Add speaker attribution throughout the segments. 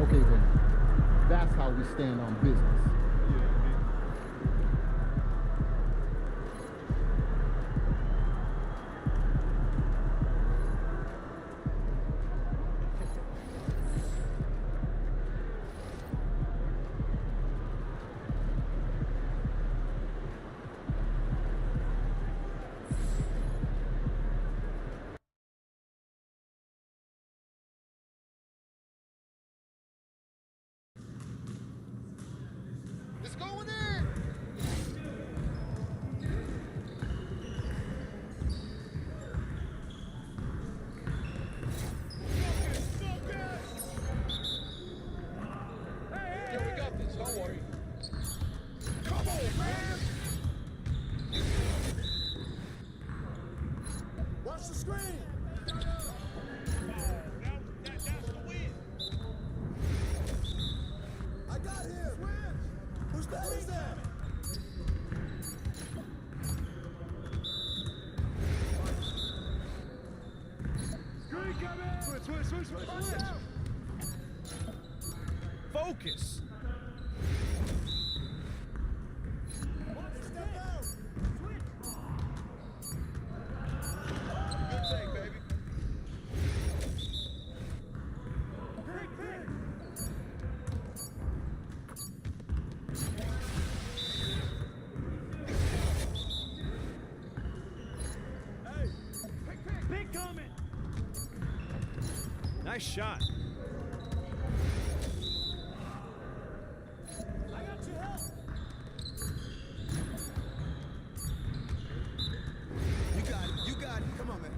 Speaker 1: Okay then, that's how we stand on business. Let's go in there!
Speaker 2: Yeah, we got this, don't worry.
Speaker 1: Come on, man! Watch the screen!
Speaker 2: That's the win.
Speaker 1: I got him! Who's that? Who's that?
Speaker 2: Screen coming! Switch.
Speaker 1: Watch out!
Speaker 2: Focus.
Speaker 1: Step out!
Speaker 2: Good take, baby.
Speaker 3: Pick coming!
Speaker 2: Nice shot.
Speaker 3: I got your help!
Speaker 1: You got it. Come on, man.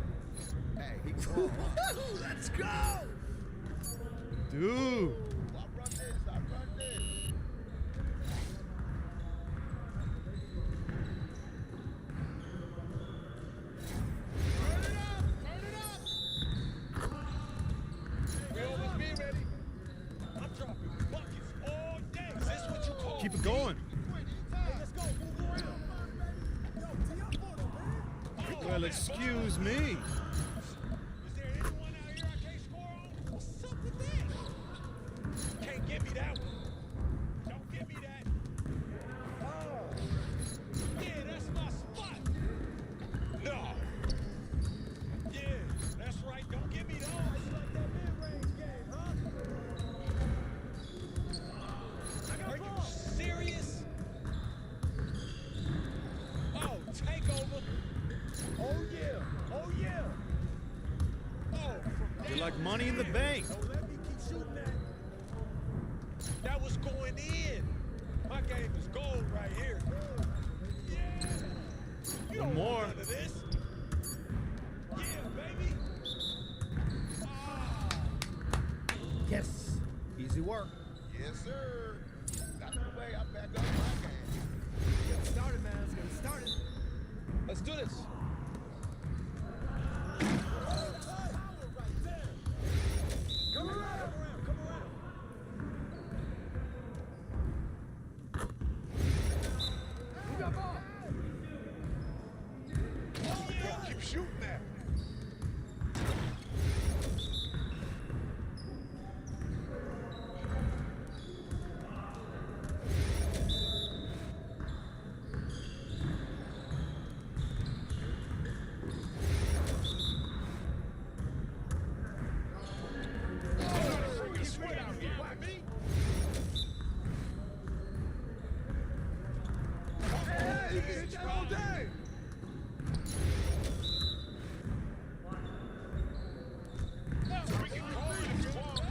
Speaker 1: Hey, he cool. Let's go!
Speaker 2: Dude.
Speaker 1: I'll run this. Turn it up!
Speaker 2: We always be ready. I'm dropping buckets all day. Is this what you call Keep it going.
Speaker 1: Hey, let's go. Move around. Yo, tee up for them, man.
Speaker 2: Well, excuse me.
Speaker 3: Is there anyone out here I can't score on?
Speaker 1: What's up with that?
Speaker 3: Can't give me that one. Don't give me that. Yeah, that's my spot. No. Yeah, that's right. Don't give me those.
Speaker 1: It's like that mid-range game, huh?
Speaker 3: Are you serious? Oh, take over.
Speaker 1: Oh, yeah.
Speaker 3: Oh, from
Speaker 2: You're
Speaker 3: down
Speaker 2: like money in the
Speaker 3: there.
Speaker 2: bank.
Speaker 1: Don't let me keep shooting that.
Speaker 3: That was going in. My game is gold right here. Yeah. You
Speaker 2: One
Speaker 3: don't
Speaker 2: more.
Speaker 3: want none of this. Yeah, baby. Ah.
Speaker 1: Yes. Easy work.
Speaker 4: Yes, sir. That's the way I back up my game.
Speaker 1: Get started, man. Let's get started.
Speaker 2: Let's do this.
Speaker 1: Come around. Who got ball?
Speaker 4: Keep shooting that.
Speaker 1: hit that all day.
Speaker 3: We can call it if you want.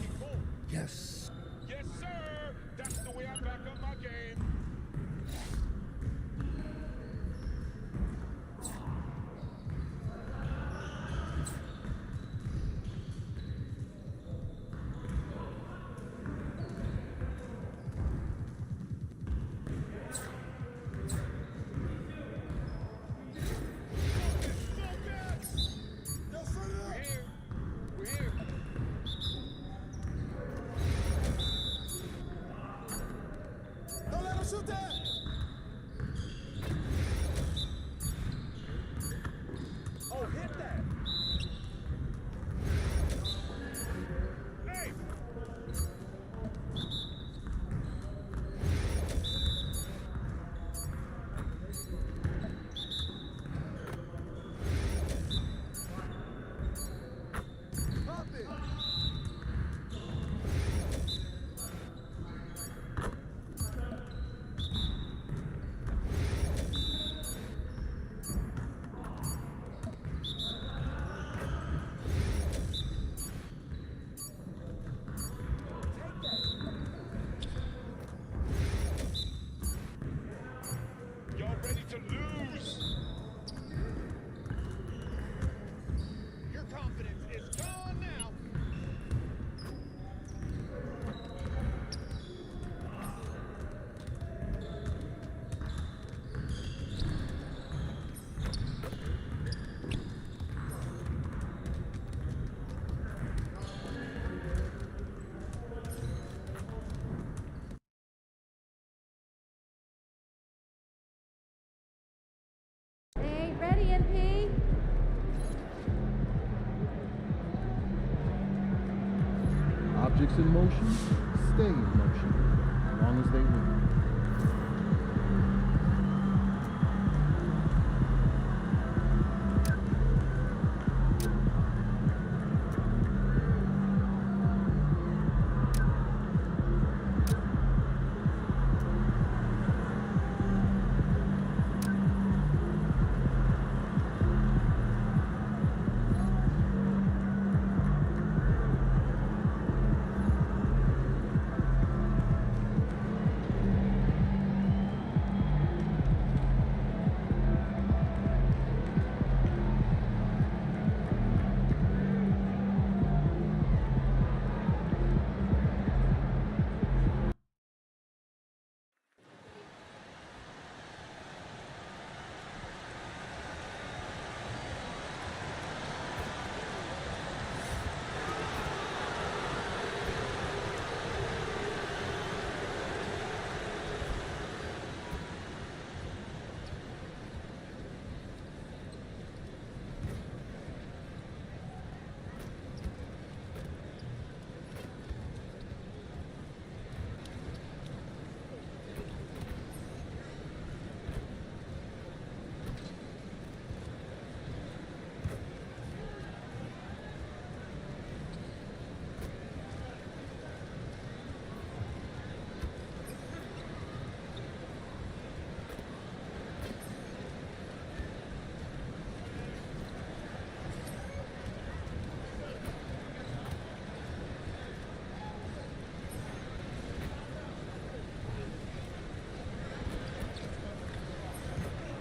Speaker 3: Keep going.
Speaker 4: Yes.
Speaker 3: Yes, sir. That's the way I back up my game. We're here. We're here.
Speaker 1: Don't let him shoot that. Oh, hit that.
Speaker 3: Hey!
Speaker 1: Pop it.
Speaker 3: Y'all ready to lose?
Speaker 2: Your confidence is gone now.
Speaker 5: Ain't ready, MP.
Speaker 6: Objects in motion stay in motion as long as they move.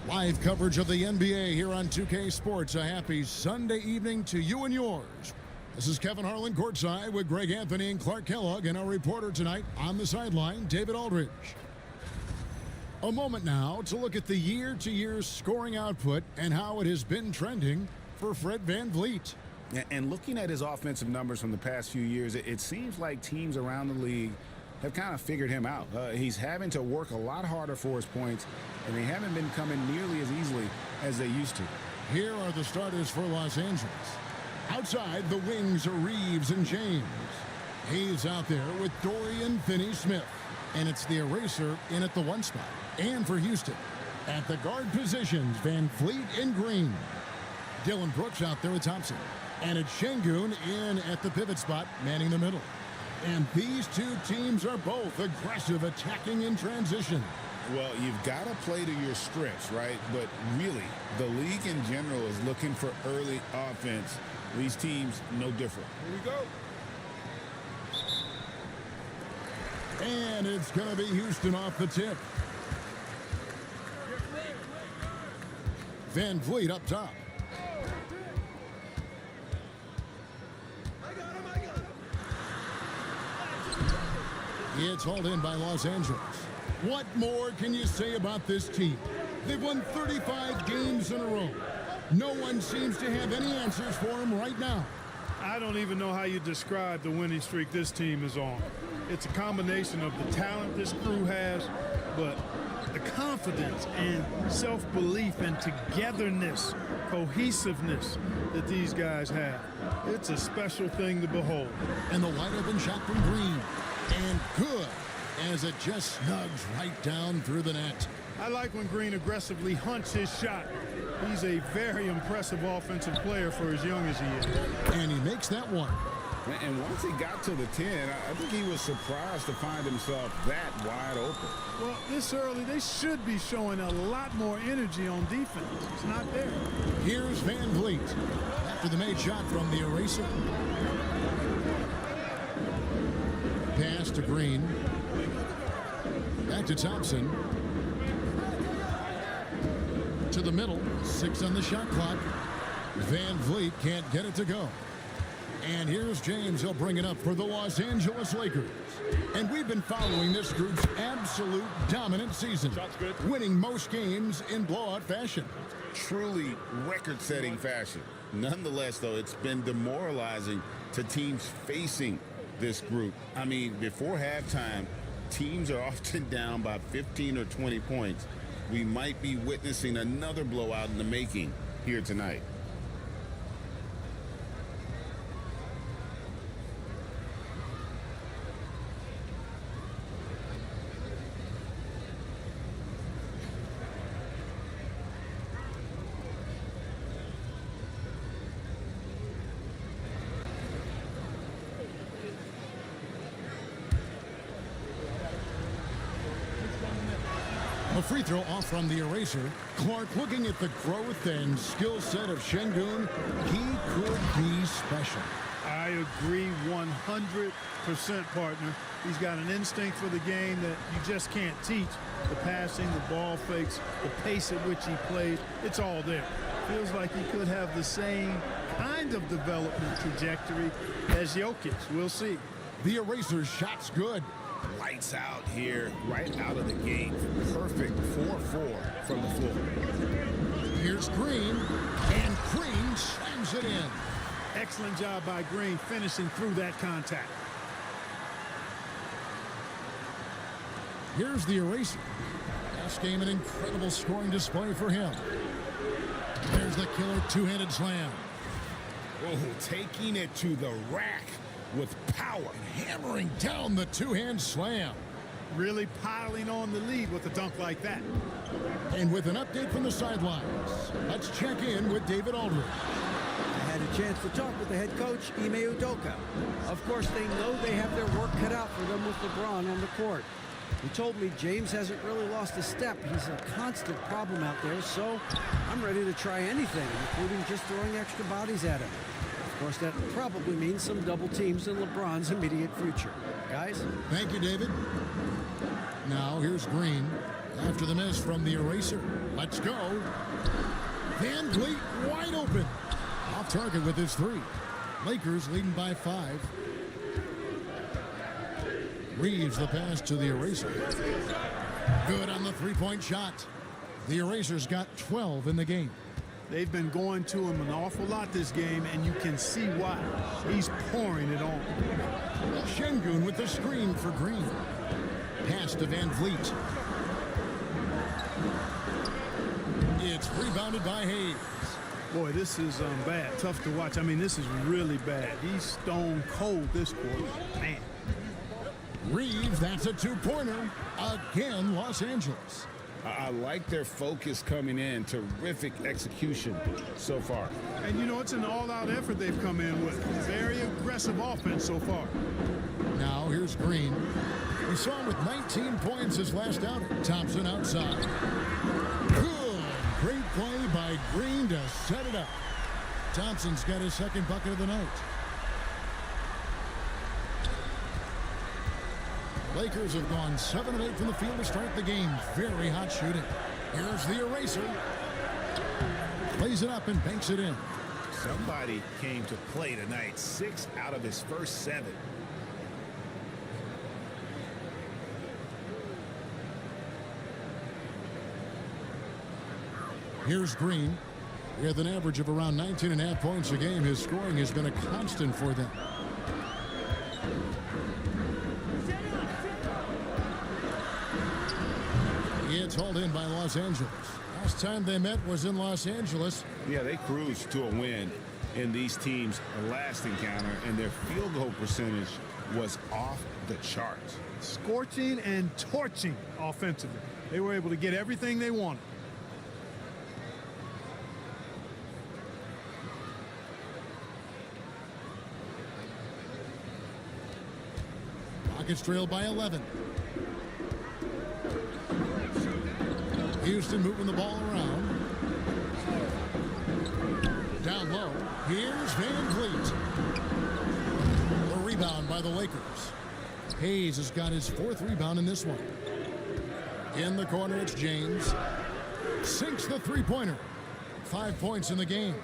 Speaker 7: Live coverage of the NBA here on 2K Sports. A happy Sunday evening to you and yours. This is Kevin Harlan courtside with Greg Anthony and Clark Kellogg, and our reporter tonight on the sideline, David Aldridge. A moment now to look at the year-to-year scoring output and how it has been trending for Fred VanVleet.
Speaker 8: And looking at his offensive numbers from the past few years, it seems like teams around the league have kind of figured him out. He's having to work a lot harder for his points, and they haven't been coming nearly as easily as they used to.
Speaker 7: Here are the starters for Los Angeles. Outside, the wings are Reeves and James. He's out there with Dorian Finney-Smith, and it's the eraser in at the one spot. And for Houston, at the guard positions, VanVleet and Green. Dylan Brooks out there with Thompson. And it's Şengün in at the pivot spot, manning the middle. And these two teams are both aggressive, attacking in transition.
Speaker 8: Well, you've got to play to your strengths, right? But really, the league in general is looking for early offense. These teams, no different.
Speaker 3: Here we go.
Speaker 7: And it's going to be Houston off the tip. Van Vliet up top. It's hauled in by Los Angeles. What more can you say about this team? They've won 35 games in a row. No one seems to have any answers for them right now.
Speaker 9: I don't even know how you describe the winning streak this team is on. It's a combination of the talent this crew has, but the confidence and self-belief and togetherness, cohesiveness that these guys have. It's a special thing to behold.
Speaker 7: And the wide open shot from Green. And good, as it just snugs right down through the net.
Speaker 9: I like when Green aggressively hunts his shot. He's a very impressive offensive player for as young as he is.
Speaker 7: And he makes that one.
Speaker 8: And once he got to the 10, I think he was surprised to find himself that wide open.
Speaker 9: Well, this early, they should be showing a lot more energy on defense. It's not there.
Speaker 7: Here's Van Vliet after the made shot from the eraser. Pass to Green. Back to Thompson. To the middle. 6 on the shot clock. Van Vliet can't get it to go. And here's James. He'll bring it up for the Los Angeles Lakers. And we've been following this group's absolute dominant season.
Speaker 3: Shots good.
Speaker 7: Winning most games in blowout fashion.
Speaker 8: Truly record-setting fashion. Nonetheless, though, it's been demoralizing to teams facing this group. I mean, before halftime, teams are often down by 15 or 20 points. We might be witnessing another blowout in the making here tonight.
Speaker 7: A free throw off from the eraser. Clark looking at the growth and skill set of Şengün. He could be special.
Speaker 9: I agree 100%, partner. He's got an instinct for the game that you just can't teach. The passing, the ball fakes, the pace at which he plays, it's all there. Feels like he could have the same kind of development trajectory as Jokic. We'll see.
Speaker 7: The eraser's shot's good.
Speaker 8: Lights out here, right out of the gate. Perfect 4-4 from the floor.
Speaker 7: Here's Green, and Green slams it in.
Speaker 9: Excellent job by Green finishing through that contact.
Speaker 7: Here's the eraser. Last game, an incredible scoring display for him. There's the killer two-handed slam.
Speaker 8: Oh, taking it to the rack with power.
Speaker 7: Hammering down the two-hand slam.
Speaker 9: Really piling on the lead with a dunk like that.
Speaker 7: And with an update from the sidelines, let's check in with David Aldridge.
Speaker 10: I had a chance to talk with the head coach, Ime Udoka. Of course, they know they have their work cut out for them with LeBron on the court. He told me James hasn't really lost a step. He's a constant problem out there, so I'm ready to try anything, including just throwing extra bodies at him. Of course, that probably means some double teams in LeBron's immediate future. Guys?
Speaker 7: Thank you, David. Now, here's Green. After the miss from the eraser. Let's go. Van Vliet wide open. Off target with his 3. Lakers leading by 5. Reeves the pass to the eraser. Good on the three-point shot. The eraser's got 12 in the game.
Speaker 9: They've been going to him an awful lot this game, and you can see why. He's pouring it on.
Speaker 7: Şengün with the screen for Green. Pass to Van Vliet. It's rebounded by Hayes.
Speaker 9: Boy, this is bad. Tough to watch. I mean, this is really bad. He's stone cold this quarter. Man.
Speaker 7: Reeves, that's a two-pointer. Again, Los Angeles.
Speaker 8: I like their focus coming in. Terrific execution so far.
Speaker 9: And, you know, it's an all-out effort they've come in with. Very aggressive offense so far.
Speaker 7: Now here's Green. We saw him with 19 points his last outing. Thompson outside. Good. Great play by Green to set it up. Thompson's got his second bucket of the night. Lakers have gone 7 of 8 from the field to start the game. Very hot shooting. Here's the eraser. Plays it up and banks it in.
Speaker 8: Somebody came to play tonight. 6 out of his first 7.
Speaker 7: Here's Green. With an average of around 19.5 points a game, his scoring has been a constant for them. It's hauled in by Los Angeles. Last time they met was in Los Angeles.
Speaker 8: Yeah, they cruised to a win in these teams' last encounter, and their field goal percentage was off the charts.
Speaker 9: Scorching and torching offensively. They were able to get everything they wanted.
Speaker 7: Rockets trail by 11. Houston moving the ball around. Down low. Here's Van Vliet. A rebound by the Lakers. Hayes has got his 4th rebound in this one. In the corner, it's James. Sinks the three-pointer. 5 points in the game.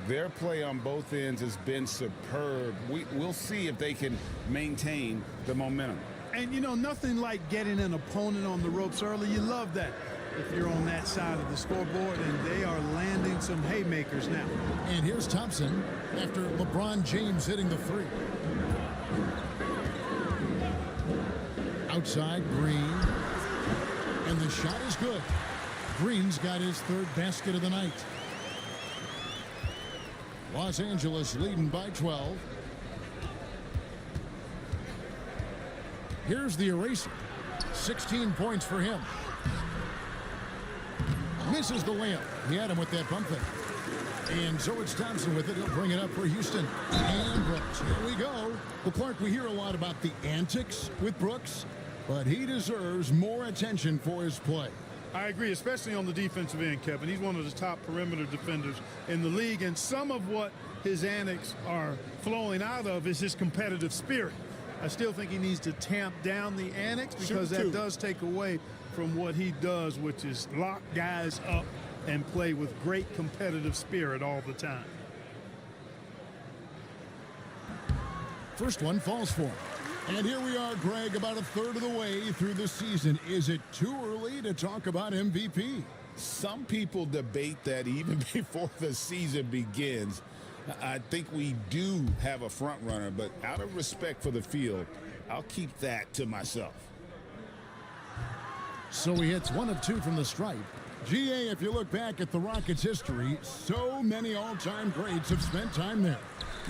Speaker 8: Their play on both ends has been superb. We'll see if they can maintain the momentum.
Speaker 9: And, you know, nothing like getting an opponent on the ropes early. You love that if you're on that side of the scoreboard, and they are landing some haymakers now.
Speaker 7: And here's Thompson after LeBron James hitting the 3. Outside, Green. And the shot is good. Green's got his 3rd basket of the night. Los Angeles leading by 12. Here's the eraser. 16 points for him. Misses the layup. He had him with that bump fake. And so it's Thompson with it. He'll bring it up for Houston. And Brooks. Here we go. Well, Clark, we hear a lot about the antics with Brooks, but he deserves more attention for his play.
Speaker 9: I agree, especially on the defensive end, Kevin. He's one of the top perimeter defenders in the league, and some of what his antics are flowing out of is his competitive spirit. I still think he needs to tamp down the antics because that does take away from what he does, which is lock guys up and play with great competitive spirit all the time.
Speaker 7: First one falls for him. And here we are, Greg, about a third of the way through the season. Is it too early to talk about MVP?
Speaker 8: Some people debate that even before the season begins. I think we do have a front runner, but out of respect for the field, I'll keep that to myself.
Speaker 7: So he hits 1 of 2 from the stripe. GA, if you look back at the Rockets' history, so many all-time greats have spent time there.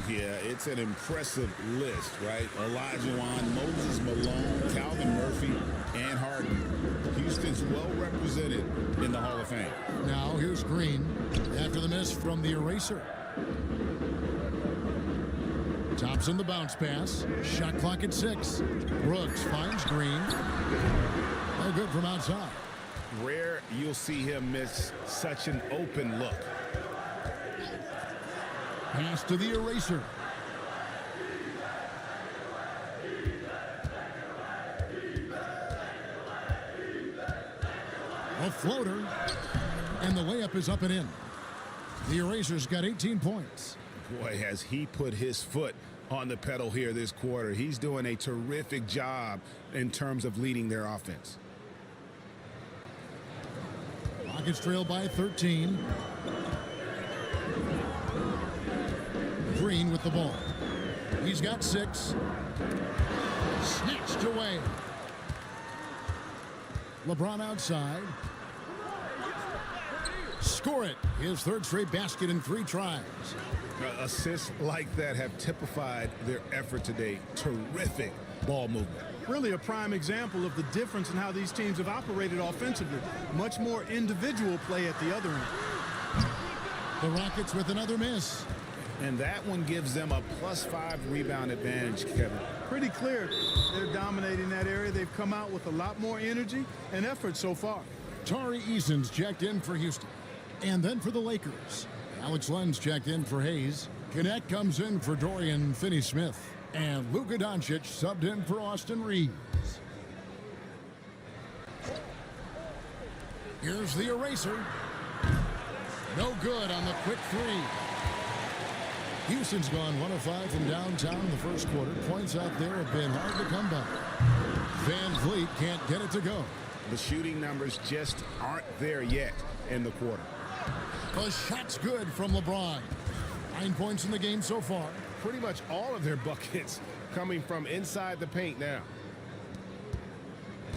Speaker 8: Yeah, it's an impressive list, right? Olajuwon, Moses Malone, Calvin Murphy, and Harden. Houston's well represented in the Hall of Fame.
Speaker 7: Now here's Green after the miss from the eraser. Thompson the bounce pass. Shot clock at 6. Brooks finds Green. No good from outside.
Speaker 8: Rare you'll see him miss such an open look.
Speaker 7: Pass to the eraser. A floater. And the layup is up and in. The eraser's got 18 points.
Speaker 8: Boy, has he put his foot on the pedal here this quarter. He's doing a terrific job in terms of leading their offense.
Speaker 7: Rockets trail by 13. Green with the ball. He's got 6. Snatched away. LeBron outside. Score it. His 3rd straight basket in 3 tries.
Speaker 8: Assists like that have typified their effort today. Terrific ball movement.
Speaker 9: Really a prime example of the difference in how these teams have operated offensively. Much more individual play at the other end.
Speaker 7: The Rockets with another miss.
Speaker 8: And that one gives them a +5 rebound advantage, Kevin.
Speaker 9: Pretty clear. They're dominating that area. They've come out with a lot more energy and effort so far.
Speaker 7: Tari Eason's checked in for Houston. And then for the Lakers, Alex Len's checked in for Hayes. Connect comes in for Dorian Finney-Smith. And Luka Doncic subbed in for Austin Reeves. Here's the eraser. No good on the quick three. Houston's gone 1 of 5 from downtown in the first quarter. Points out there have been hard to come by. Van Vliet can't get it to go.
Speaker 8: The shooting numbers just aren't there yet in the quarter.
Speaker 7: The shot's good from LeBron. 9 points in the game so far.
Speaker 4: Pretty much all of their buckets coming from inside the paint now.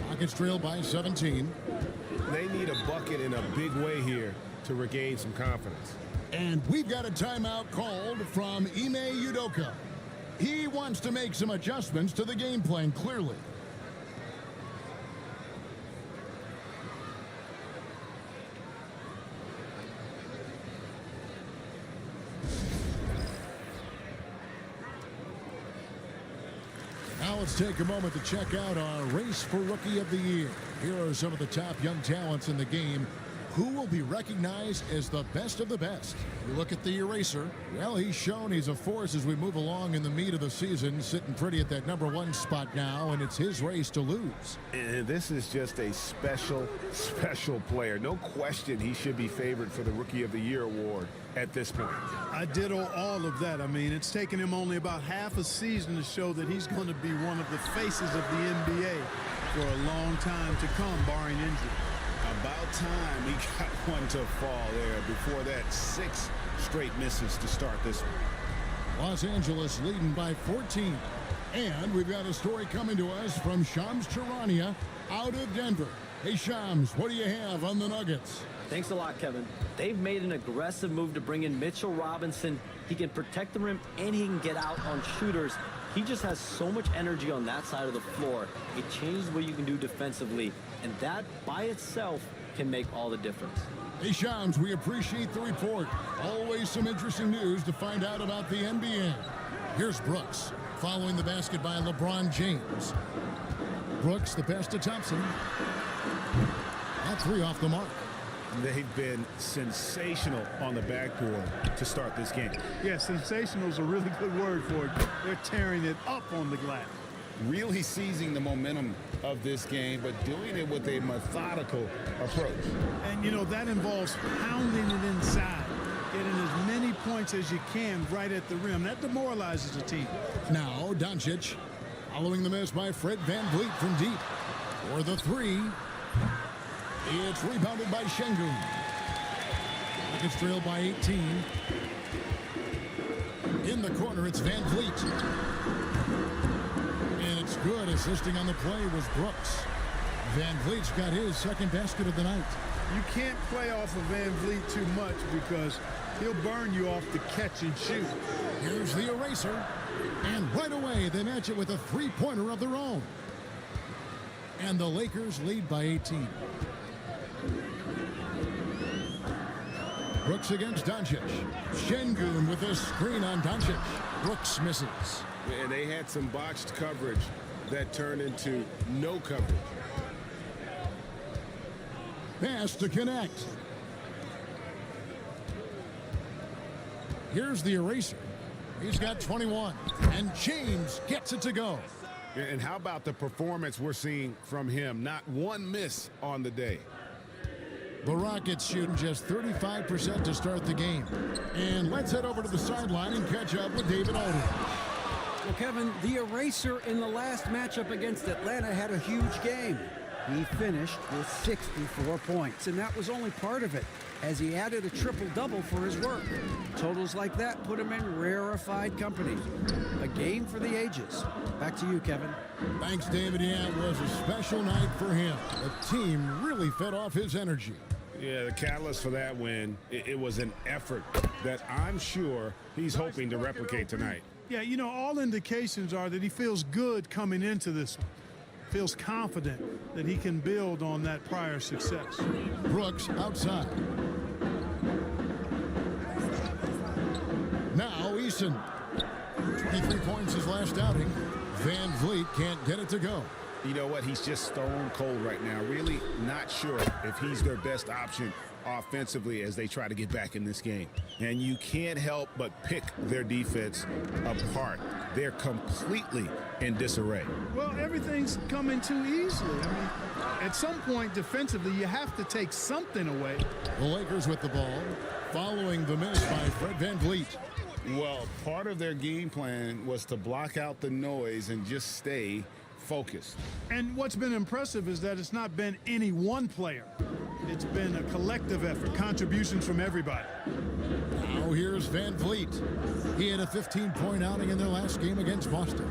Speaker 7: Rockets trail by 17.
Speaker 4: They need a bucket in a big way here to regain some confidence.
Speaker 7: And we've got a timeout called from Ime Udoka. He wants to make some adjustments to the game plan, clearly. Now let's take a moment to check out our race for Rookie of the Year. Here are some of the top young talents in the game. Who will be recognized as the best of the best? We look at the eraser. Well, he's shown he's a force as we move along in the meat of the season, sitting pretty at that #1 spot now, and it's his race to lose.
Speaker 4: And this is just a special, special player. No question he should be favored for the Rookie of the Year award at this point.
Speaker 9: I ditto all of that. I mean, it's taken him only about half a season to show that he's going to be one of the faces of the NBA for a long time to come, barring injury.
Speaker 8: About time he got one to fall there before that 6 straight misses to start this one.
Speaker 7: Los Angeles leading by 14. And we've got a story coming to us from Shams Charania out of Denver. Hey, Shams, what do you have on the Nuggets?
Speaker 11: Thanks a lot, Kevin. They've made an aggressive move to bring in Mitchell Robinson. He can protect the rim and he can get out on shooters. He just has so much energy on that side of the floor. It changes what you can do defensively, and that by itself can make all the difference.
Speaker 7: Hey, Shams, we appreciate the report. Always some interesting news to find out about the NBA. Here's Brooks, following the basket by LeBron James. Brooks, the pass to Thompson. That 3 off the mark.
Speaker 8: They've been sensational on the backboard to start this game.
Speaker 9: Yeah, sensational is a really good word for it. They're tearing it up on the glass.
Speaker 8: Really seizing the momentum of this game, but doing it with a methodical approach.
Speaker 9: And, you know, that involves pounding it inside, getting as many points as you can right at the rim. That demoralizes the team.
Speaker 7: Now, Doncic, following the miss by Fred VanVleet from deep. For the 3. It's rebounded by Şengün. Rockets trail by 18. In the corner, it's VanVleet. And it's good. Assisting on the play was Brooks. VanVleet's got his second basket of the night.
Speaker 9: You can't play off of VanVleet too much because he'll burn you off the catch and shoot.
Speaker 7: Here's the eraser. And right away, they match it with a 3-pointer of their own. And the Lakers lead by 18. Brooks against Doncic. Şengün with a screen on Doncic. Brooks misses.
Speaker 4: And they had some botched coverage that turned into no coverage.
Speaker 7: Pass to connect. Here's the eraser. He's got 21. And James gets it to go.
Speaker 4: And how about the performance we're seeing from him? Not one miss on the day.
Speaker 7: The Rockets shooting just 35% to start the game. And let's head over to the sideline and catch up with David Aldridge.
Speaker 10: Well, Kevin, the eraser in the last matchup against Atlanta had a huge game. He finished with 64 points, and that was only part of it, as he added a triple-double for his work. Totals like that put him in rarefied company. A game for the ages. Back to you, Kevin.
Speaker 7: Thanks, David. Yeah, it was a special night for him. The team really fed off his energy.
Speaker 8: Yeah, the catalyst for that win, it was an effort that I'm sure he's hoping to replicate tonight.
Speaker 9: Yeah, you know, all indications are that he feels good coming into this one. Feels confident that he can build on that prior success.
Speaker 7: Brooks outside. Now Eason. 23 points his last outing. Van Vliet can't get it to go.
Speaker 8: You know what? He's just stone cold right now. Really not sure if he's their best option offensively as they try to get back in this game. And you can't help but pick their defense apart. They're completely in disarray.
Speaker 9: Well, everything's coming too easily. I mean, at some point defensively, you have to take something away.
Speaker 7: The Lakers with the ball, following the miss by Fred Van Vliet.
Speaker 8: Well, part of their game plan was to block out the noise and just stay focused.
Speaker 9: And what's been impressive is that it's not been any one player. It's been a collective effort, contributions from everybody.
Speaker 7: Now here's Van Vliet. He had a 15-point outing in their last game against Boston.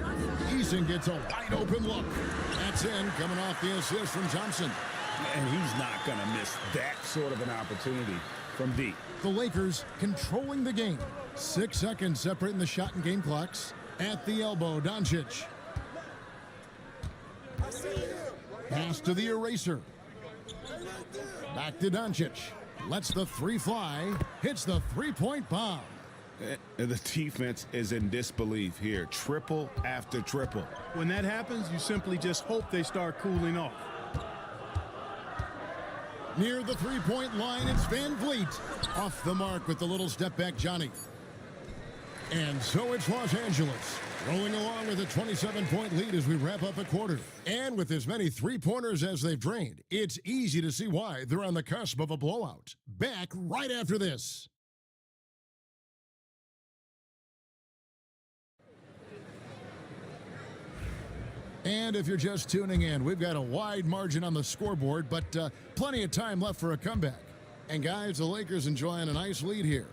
Speaker 7: Eason gets a wide open look. That's in, coming off the assist from Johnson.
Speaker 8: And he's not going to miss that sort of an opportunity from deep.
Speaker 7: The Lakers controlling the game. 6 seconds separating the shot and game clocks. At the elbow, Doncic. Pass to the eraser. Back to Doncic. Lets the three fly. Hits the three-point bomb.
Speaker 8: The defense is in disbelief here. Triple after triple.
Speaker 9: When that happens, you simply just hope they start cooling off.
Speaker 7: Near the three-point line, it's Van Vliet. Off the mark with the little step back, Johnny. And so it's Los Angeles, rolling along with a 27-point lead as we wrap up a quarter. And with as many three-pointers as they've drained, it's easy to see why they're on the cusp of a blowout. Back right after this. And if you're just tuning in, we've got a wide margin on the scoreboard, but plenty of time left for a comeback. And guys, the Lakers enjoying a nice lead here.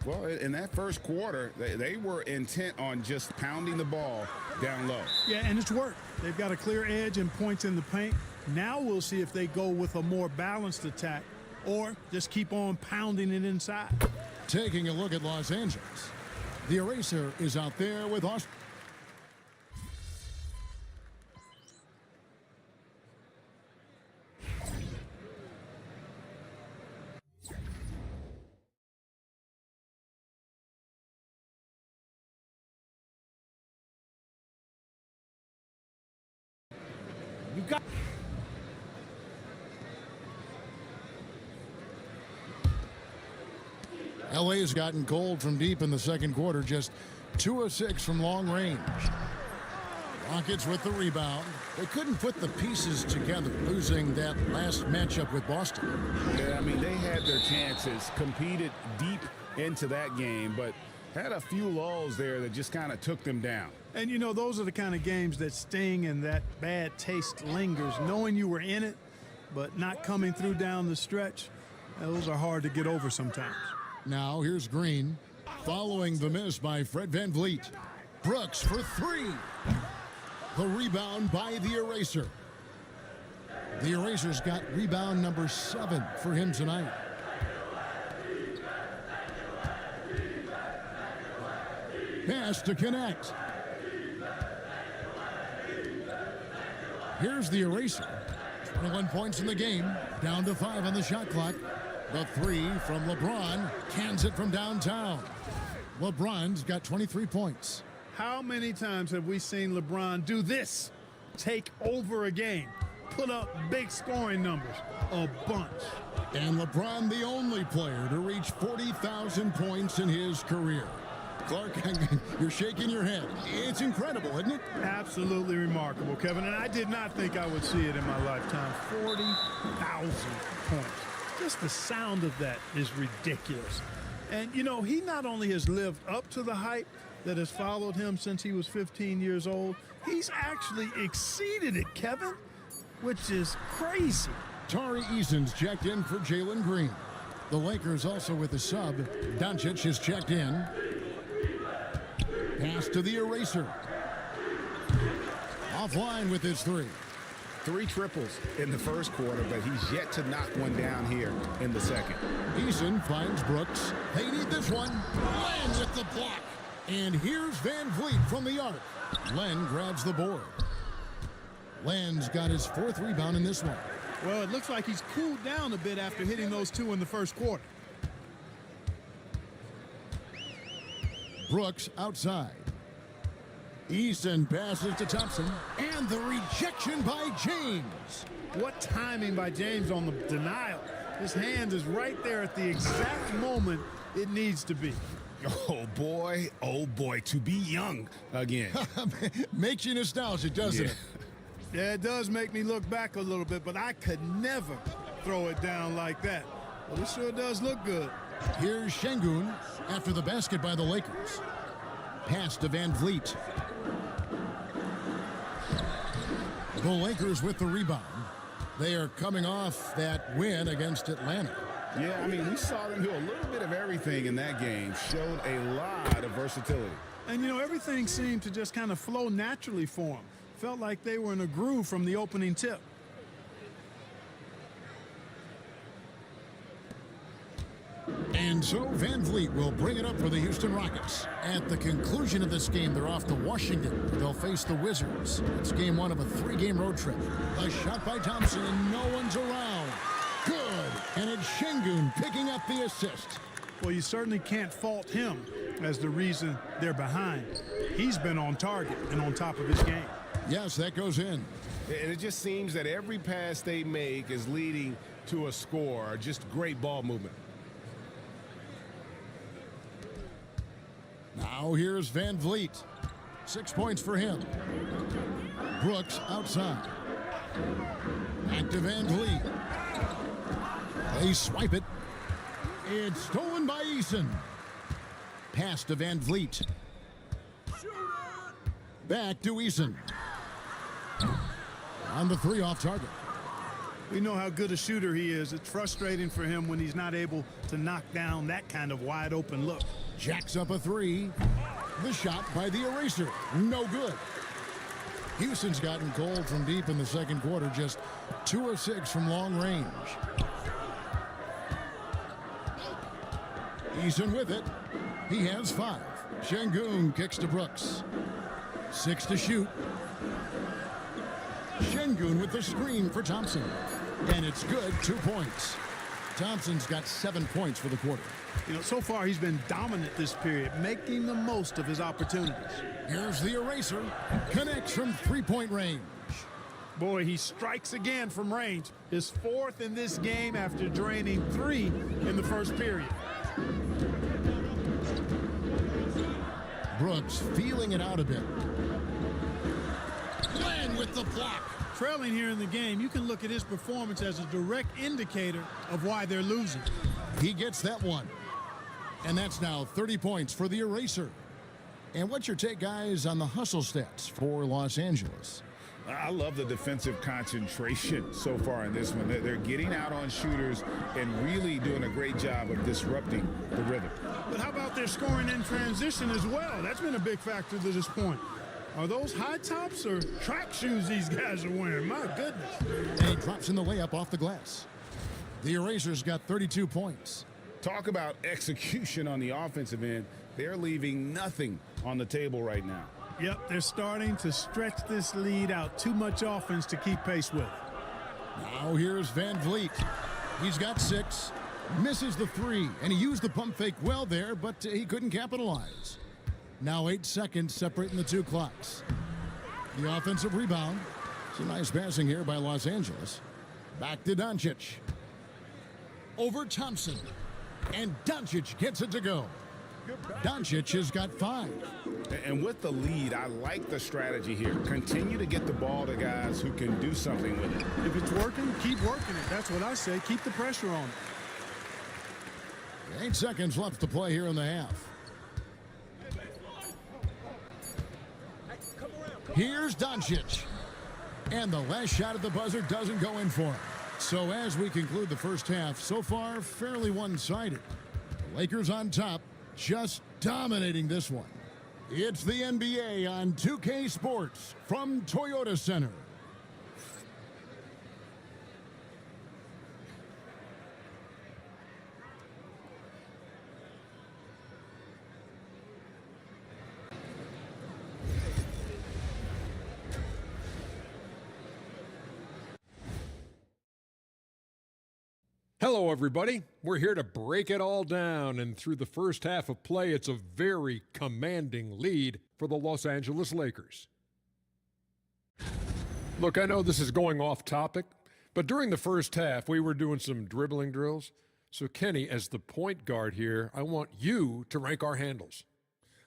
Speaker 8: Well, in that first quarter, they were intent on just pounding the ball down low.
Speaker 9: Yeah, and it's worked. They've got a clear edge and points in the paint. Now we'll see if they go with a more balanced attack or just keep on pounding it inside.
Speaker 7: Taking a look at Los Angeles. The eraser is out there with Austin.
Speaker 9: You got
Speaker 7: LA's gotten cold from deep in the second quarter, just 2 of 6 from long range. Rockets with the rebound. They couldn't put the pieces together, losing that last matchup with Boston.
Speaker 8: Yeah, I mean, they had their chances, competed deep into that game, but had a few lulls there that just kind of took them down.
Speaker 9: And, you know, those are the kind of games that sting and that bad taste lingers. Knowing you were in it, but not coming through down the stretch, those are hard to get over sometimes.
Speaker 7: Now here's Green, following the miss by Fred Van Vliet. Brooks for 3. The rebound by the eraser. The eraser's got rebound number 7 for him tonight. Pass to connect. Here's the eraser. 21 points in the game, down to 5 on the shot clock. The 3 from LeBron, cans it from downtown. LeBron's got 23 points.
Speaker 9: How many times have we seen LeBron do this? Take over a game, put up big scoring numbers, a bunch.
Speaker 7: And LeBron, the only player to reach 40,000 points in his career. Clark, you're shaking your head. It's incredible, isn't it?
Speaker 9: Absolutely remarkable, Kevin. And I did not think I would see it in my lifetime. 40,000 points. Just the sound of that is ridiculous. And, you know, he not only has lived up to the hype that has followed him since he was 15 years old, he's actually exceeded it, Kevin, which is crazy.
Speaker 7: Tari Eason's checked in for Jalen Green. The Lakers also with a sub. Doncic has checked in. Pass to the eraser. Offline with his 3.
Speaker 8: 3 triples in the first quarter, but he's yet to knock one down here in the second.
Speaker 7: Eason finds Brooks. They need this one. Len with the block. And here's Van Vliet from the arc. Len grabs the board. Len's got his 4th rebound in this one.
Speaker 9: Well, it looks like he's cooled down a bit after hitting those 2 in the first quarter.
Speaker 7: Brooks outside. Eason passes to Thompson, and the rejection by James.
Speaker 9: What timing by James on the denial. His hand is right there at the exact moment it needs to be.
Speaker 8: Oh boy, to be young again.
Speaker 7: Makes you nostalgic, doesn't it?
Speaker 9: Yeah, it does make me look back a little bit, but I could never throw it down like that. But it sure does look good.
Speaker 7: Here's Şengün after the basket by the Lakers. Pass to Van Vliet. The Lakers with the rebound. They are coming off that win against Atlanta.
Speaker 8: Yeah, I mean, we saw them do a little bit of everything in that game. Showed a lot of versatility.
Speaker 9: And, you know, everything seemed to just kind of flow naturally for them. Felt like they were in a groove from the opening tip.
Speaker 7: And so Van Vliet will bring it up for the Houston Rockets. At the conclusion of this game, they're off to Washington. They'll face the Wizards. It's game one of a 3-game road trip. A shot by Thompson, and no one's around. Good. And it's Şengün picking up the assist.
Speaker 9: Well, you certainly can't fault him as the reason they're behind. He's been on target and on top of his game.
Speaker 7: Yes, that goes in.
Speaker 8: And it just seems that every pass they make is leading to a score. Just great ball movement.
Speaker 7: Now here's Van Vliet. 6 points for him. Brooks outside. Back to Van Vliet. They swipe it. It's stolen by Eason. Pass to Van Vliet. Back to Eason. On the 3 off target.
Speaker 9: We know how good a shooter he is. It's frustrating for him when he's not able to knock down that kind of wide open look.
Speaker 7: Jacks up a 3. The shot by the eraser. No good. Houston's gotten cold from deep in the second quarter. Just 2 of 6 from long range. Eason with it. He has 5. Şengün kicks to Brooks. 6 to shoot. Şengün with the screen for Thompson. And it's good. 2 points. Thompson's got 7 points for the quarter.
Speaker 9: You know, so far he's been dominant this period, making the most of his opportunities.
Speaker 7: Here's the eraser. Connects from 3-point range.
Speaker 9: Boy, he strikes again from range. His 4th in this game after draining 3 in the first period.
Speaker 7: Brooks feeling it out a bit. Gran with the block.
Speaker 9: Trailing here in the game, you can look at his performance as a direct indicator of why they're losing.
Speaker 7: He gets that one. And that's now 30 points for the eraser. And what's your take, guys, on the hustle stats for Los Angeles?
Speaker 8: I love the defensive concentration so far in this one. They're getting out on shooters and really doing a great job of disrupting the rhythm.
Speaker 9: But how about their scoring in transition as well? That's been a big factor to this point. Are those high tops or track shoes these guys are wearing? My goodness.
Speaker 7: And he drops in the layup off the glass. The eraser's got 32 points.
Speaker 8: Talk about execution on the offensive end. They're leaving nothing on the table right now.
Speaker 9: Yep, they're starting to stretch this lead out. Too much offense to keep pace with.
Speaker 7: Now here's Van Vliet. He's got 6. Misses the 3. And he used the pump fake well there, but he couldn't capitalize. Now 8 seconds separating the 2 clocks. The offensive rebound. Some nice passing here by Los Angeles. Back to Doncic. Over Thompson. And Doncic gets it to go. Doncic has got 5.
Speaker 8: And with the lead, I like the strategy here. Continue to get the ball to guys who can do something with it.
Speaker 9: If it's working, keep working it. That's what I say. Keep the pressure on it.
Speaker 7: 8 seconds left to play here in the half. Here's Doncic. And the last shot at the buzzer doesn't go in for him. So as we conclude the first half, so far fairly one-sided. The Lakers on top, just dominating this one. It's the NBA on 2K Sports from Toyota Center.
Speaker 12: Hello, everybody. We're here to break it all down, and through the first half of play, it's a very commanding lead for the Los Angeles Lakers. Look, I know this is going off topic, but during the first half, we were doing some dribbling drills. So, Kenny, as the point guard here, I want you to rank our handles.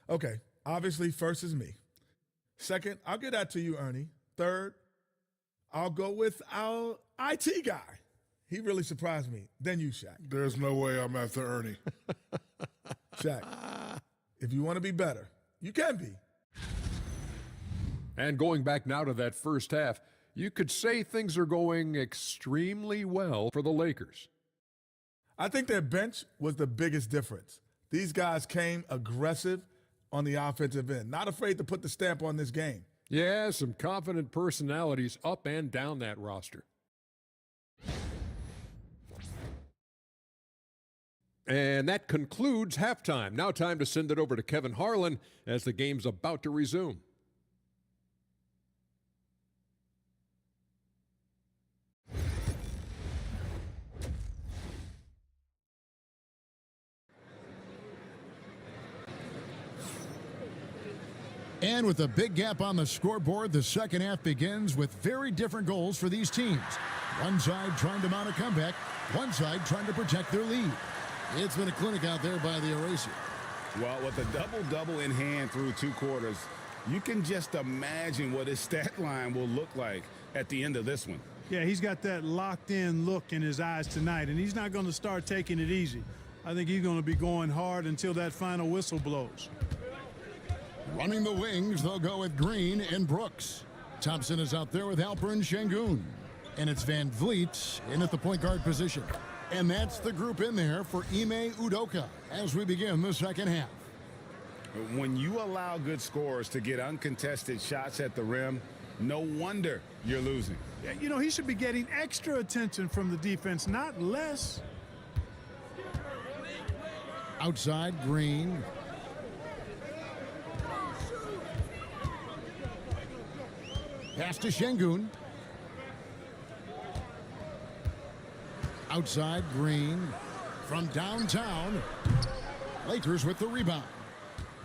Speaker 13: Okay, obviously, first is me. Second, I'll get that to you, Ernie. Third, I'll go with our IT guy. He really surprised me. Then you, Shaq.
Speaker 14: There's no way I'm after Ernie.
Speaker 13: Shaq, if you want to be better, you can be.
Speaker 12: And going back now to that first half, you could say things are going extremely well for the Lakers.
Speaker 13: I think their bench was the biggest difference. These guys came aggressive on the offensive end, not afraid to put the stamp on this game.
Speaker 12: Yeah, some confident personalities up and down that roster. And that concludes halftime. Now time to send it over to Kevin Harlan as the game's about to resume.
Speaker 7: And with a big gap on the scoreboard, the second half begins with very different goals for these teams. One side trying to mount a comeback, one side trying to protect their lead. It's been a clinic out there by the Eraser.
Speaker 8: Well, with a double-double in hand through 2 quarters, you can just imagine what his stat line will look like at the end of this one.
Speaker 9: Yeah, he's got that locked-in look in his eyes tonight, and he's not going to start taking it easy. I think he's going to be going hard until that final whistle blows.
Speaker 7: Running the wings, they'll go with Green and Brooks. Thompson is out there with Alperen Şengün. And it's Van Vliet in at the point guard position. And that's the group in there for Ime Udoka as we begin the second half.
Speaker 8: When you allow good scorers to get uncontested shots at the rim, no wonder you're losing.
Speaker 9: Yeah, you know, he should be getting extra attention from the defense, not less.
Speaker 7: Outside, Green. Pass to Şengün. Outside, Green. From downtown, Lakers with the rebound.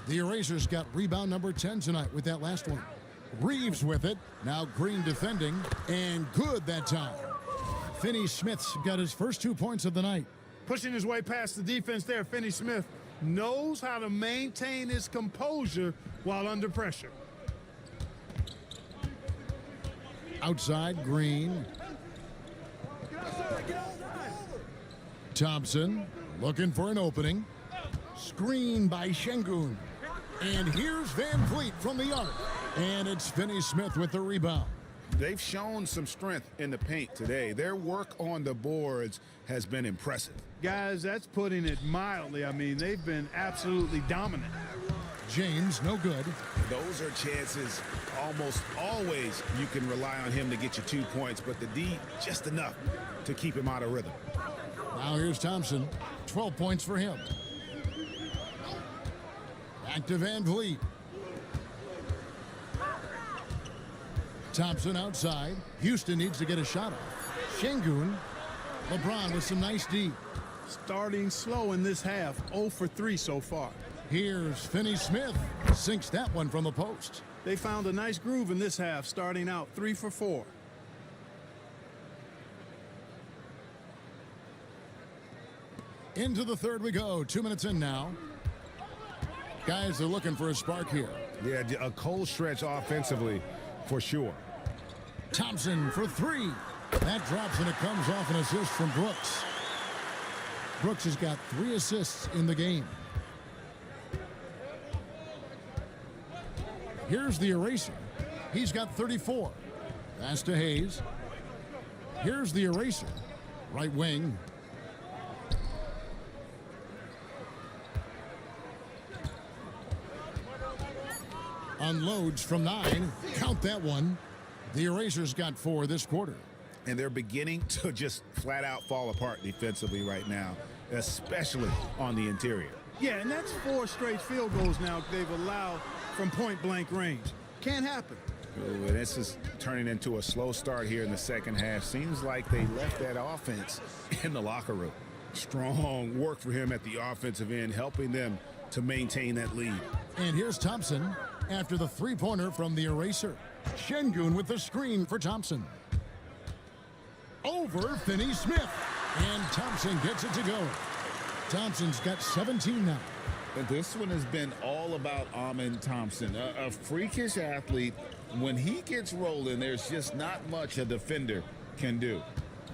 Speaker 7: The Erasers got rebound number 10 tonight with that last one. Reeves with it. Now Green defending. And good that time. Finney Smith's got his first 2 points of the night.
Speaker 9: Pushing his way past the defense there, Finney Smith knows how to maintain his composure while under pressure.
Speaker 7: Outside, Green. Thompson looking for an opening. Screen by Şengün. And here's Van Vliet from the arc. And it's Finney Smith with the rebound.
Speaker 8: They've shown some strength in the paint today. Their work on the boards has been impressive.
Speaker 9: Guys, that's putting it mildly. I mean, they've been absolutely dominant.
Speaker 7: James, no good.
Speaker 8: Those are chances almost always you can rely on him to get you 2 points, but the D just enough to keep him out of rhythm.
Speaker 7: Now here's Thompson. 12 points for him. Back to Van Vliet. Thompson outside. Houston needs to get a shot off. Şengün. LeBron with some nice D.
Speaker 9: Starting slow in this half. 0 for 3 so far.
Speaker 7: Here's Finney Smith. Sinks that one from the post.
Speaker 9: They found a nice groove in this half, starting out 3 for 4.
Speaker 7: Into the third we go. 2 minutes in now. Guys are looking for a spark here.
Speaker 8: Yeah, a cold stretch offensively for sure.
Speaker 7: Thompson for 3. That drops and it comes off an assist from Brooks. Brooks has got 3 assists in the game. Here's the eraser. He's got 34. Pass to Hayes. Here's the eraser. Right wing. Unloads from 9. Count that one. The Erasers got 4 this quarter.
Speaker 8: And they're beginning to just flat out fall apart defensively right now, especially on the interior.
Speaker 9: Yeah, and that's 4 straight field goals now they've allowed from point-blank range. Can't happen.
Speaker 8: Ooh, and this is turning into a slow start here in the second half. Seems like they left that offense in the locker room. Strong work for him at the offensive end, helping them to maintain that lead.
Speaker 7: And here's Thompson after the three-pointer from the eraser. Şengün with the screen for Thompson. Over Finney-Smith. And Thompson gets it to go. Thompson's got 17 now.
Speaker 8: This one has been all about Amen Thompson, a freakish athlete. When he gets rolling, there's just not much a defender can do.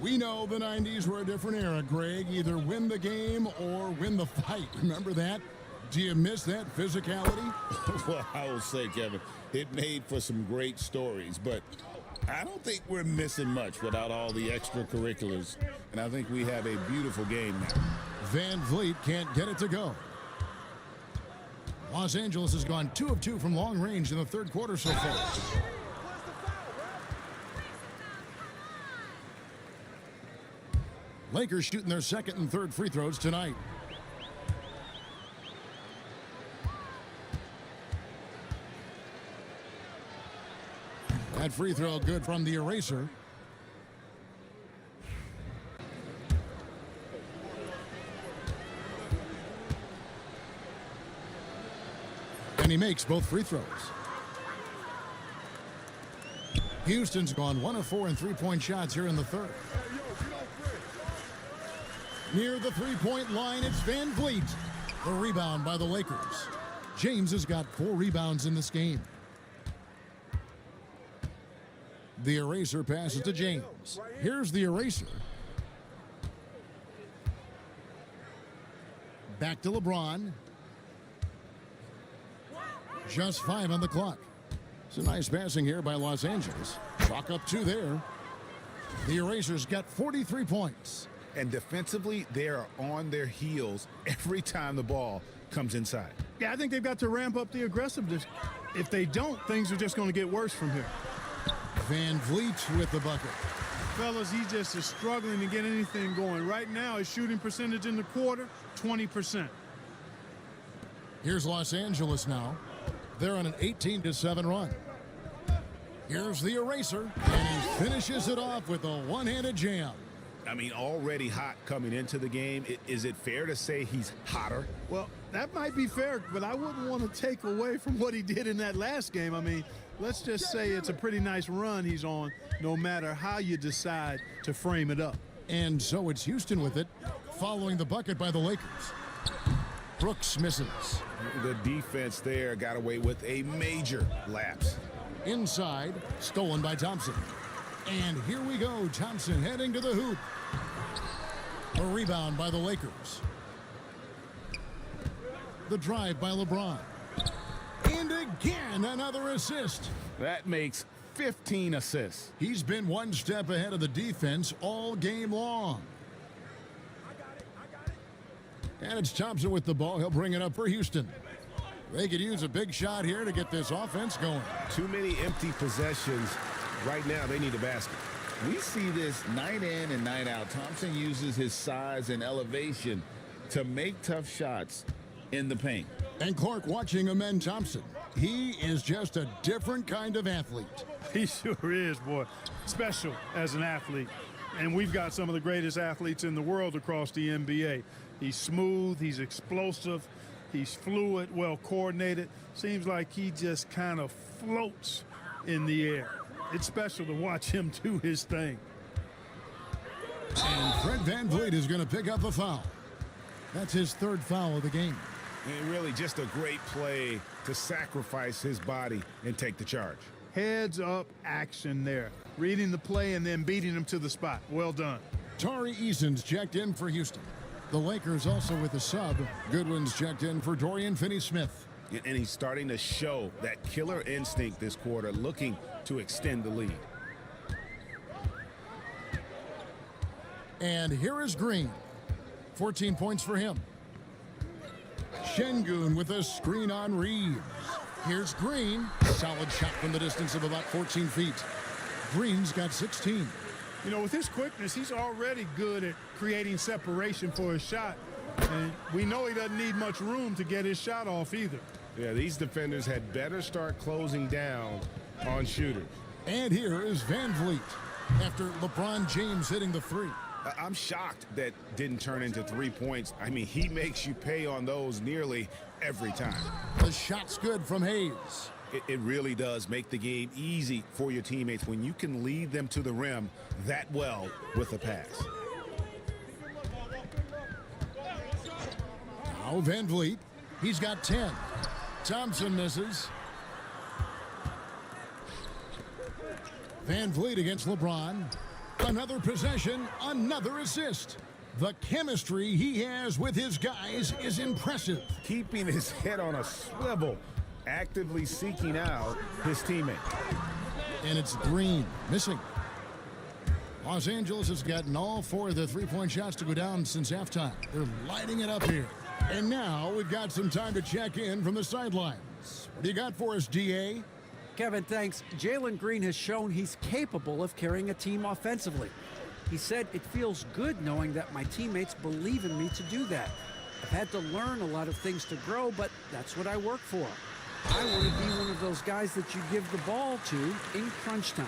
Speaker 7: We know the 90s were a different era, Greg. Either win the game or win the fight. Remember that? Do you miss that physicality?
Speaker 8: Well, I will say, Kevin, it made for some great stories, but I don't think we're missing much without all the extracurriculars. And I think we have a beautiful game now.
Speaker 7: Van Vliet can't get it to go. Los Angeles has gone 2 of 2 from long range in the third quarter so far. Lakers shooting their second and third free throws tonight. That free throw good from the eraser. And he makes both free throws. Houston's gone 1 of 4 in three-point shots here in the third. Near the three-point line, it's Van Vliet. The rebound by the Lakers. James has got 4 rebounds in this game. The eraser passes to James. Here's the eraser. Back to LeBron. Just 5 on the clock. It's a nice passing here by Los Angeles. Chalk up 2 there. The Erasers got 43 points.
Speaker 8: And defensively, they are on their heels every time the ball comes inside.
Speaker 9: Yeah, I think they've got to ramp up the aggressiveness. If they don't, things are just going to get worse from here.
Speaker 7: Van Vliet with the bucket.
Speaker 9: Fellas, he just is struggling to get anything going. Right now, his shooting percentage in the quarter, 20%.
Speaker 7: Here's Los Angeles now. They're on an 18-7 run. Here's the eraser, and he finishes it off with a one-handed jam.
Speaker 8: I mean, already hot coming into the game. Is it fair to say he's hotter?
Speaker 9: Well, that might be fair, but I wouldn't want to take away from what he did in that last game. I mean, let's just say it's a pretty nice run he's on, no matter how you decide to frame it up.
Speaker 7: And so it's Houston with it, following the bucket by the Lakers. Brooks misses.
Speaker 8: The defense there got away with a major lapse.
Speaker 7: Inside, stolen by Thompson. And here we go, Thompson heading to the hoop. A rebound by the Lakers. The drive by LeBron. And again, another assist.
Speaker 8: That makes 15 assists.
Speaker 7: He's been one step ahead of the defense all game long. And it's Thompson with the ball. He'll bring it up for Houston. They could use a big shot here to get this offense going.
Speaker 8: Too many empty possessions. Right now, they need a basket. We see this night in and night out. Thompson uses his size and elevation to make tough shots in the paint.
Speaker 7: And Clark watching Amen Thompson. He is just a different kind of athlete.
Speaker 9: He sure is, boy. Special as an athlete. And we've got some of the greatest athletes in the world across the NBA. He's smooth, he's explosive, he's fluid, well coordinated. Seems like he just kind of floats in the air. It's special to watch him do his thing.
Speaker 7: And Fred Van Vliet is going to pick up a foul. That's his third foul of the game.
Speaker 8: And really just a great play to sacrifice his body and take the charge.
Speaker 9: Heads up action there. Reading the play and then beating him to the spot. Well done.
Speaker 7: Tari Eason's checked in for Houston. The Lakers also with a sub. Goodwin's checked in for Dorian Finney-Smith.
Speaker 8: And he's starting to show that killer instinct this quarter, looking to extend the lead.
Speaker 7: And here is Green. 14 points for him. Şengün with a screen on Reeves. Here's Green. Solid shot from the distance of about 14 feet. Green's got 16.
Speaker 9: You know, with his quickness, he's already good at creating separation for his shot. And we know he doesn't need much room to get his shot off either.
Speaker 8: Yeah, these defenders had better start closing down on shooters.
Speaker 7: And here is Van Vliet after LeBron James hitting the three.
Speaker 8: I'm shocked that didn't turn into 3 points. I mean, he makes you pay on those nearly every time.
Speaker 7: The shot's good from Hayes.
Speaker 8: It really does make the game easy for your teammates when you can lead them to the rim that well with a pass.
Speaker 7: Now Van Vliet, he's got 10. Thompson misses. Van Vliet against LeBron. Another possession, another assist. The chemistry he has with his guys is impressive.
Speaker 8: Keeping his head on a swivel, actively seeking out his teammate.
Speaker 7: And it's Green missing. Los Angeles has gotten all 4 of the three-point shots to go down since halftime. They're lighting it up here. And now we've got some time to check in from the sidelines. What do you got for us, DA?
Speaker 10: Kevin, thanks. Jalen Green has shown he's capable of carrying a team offensively. He said, "It feels good knowing that my teammates believe in me to do that. I've had to learn a lot of things to grow, but that's what I work for. I want to be one of those guys that you give the ball to in crunch time."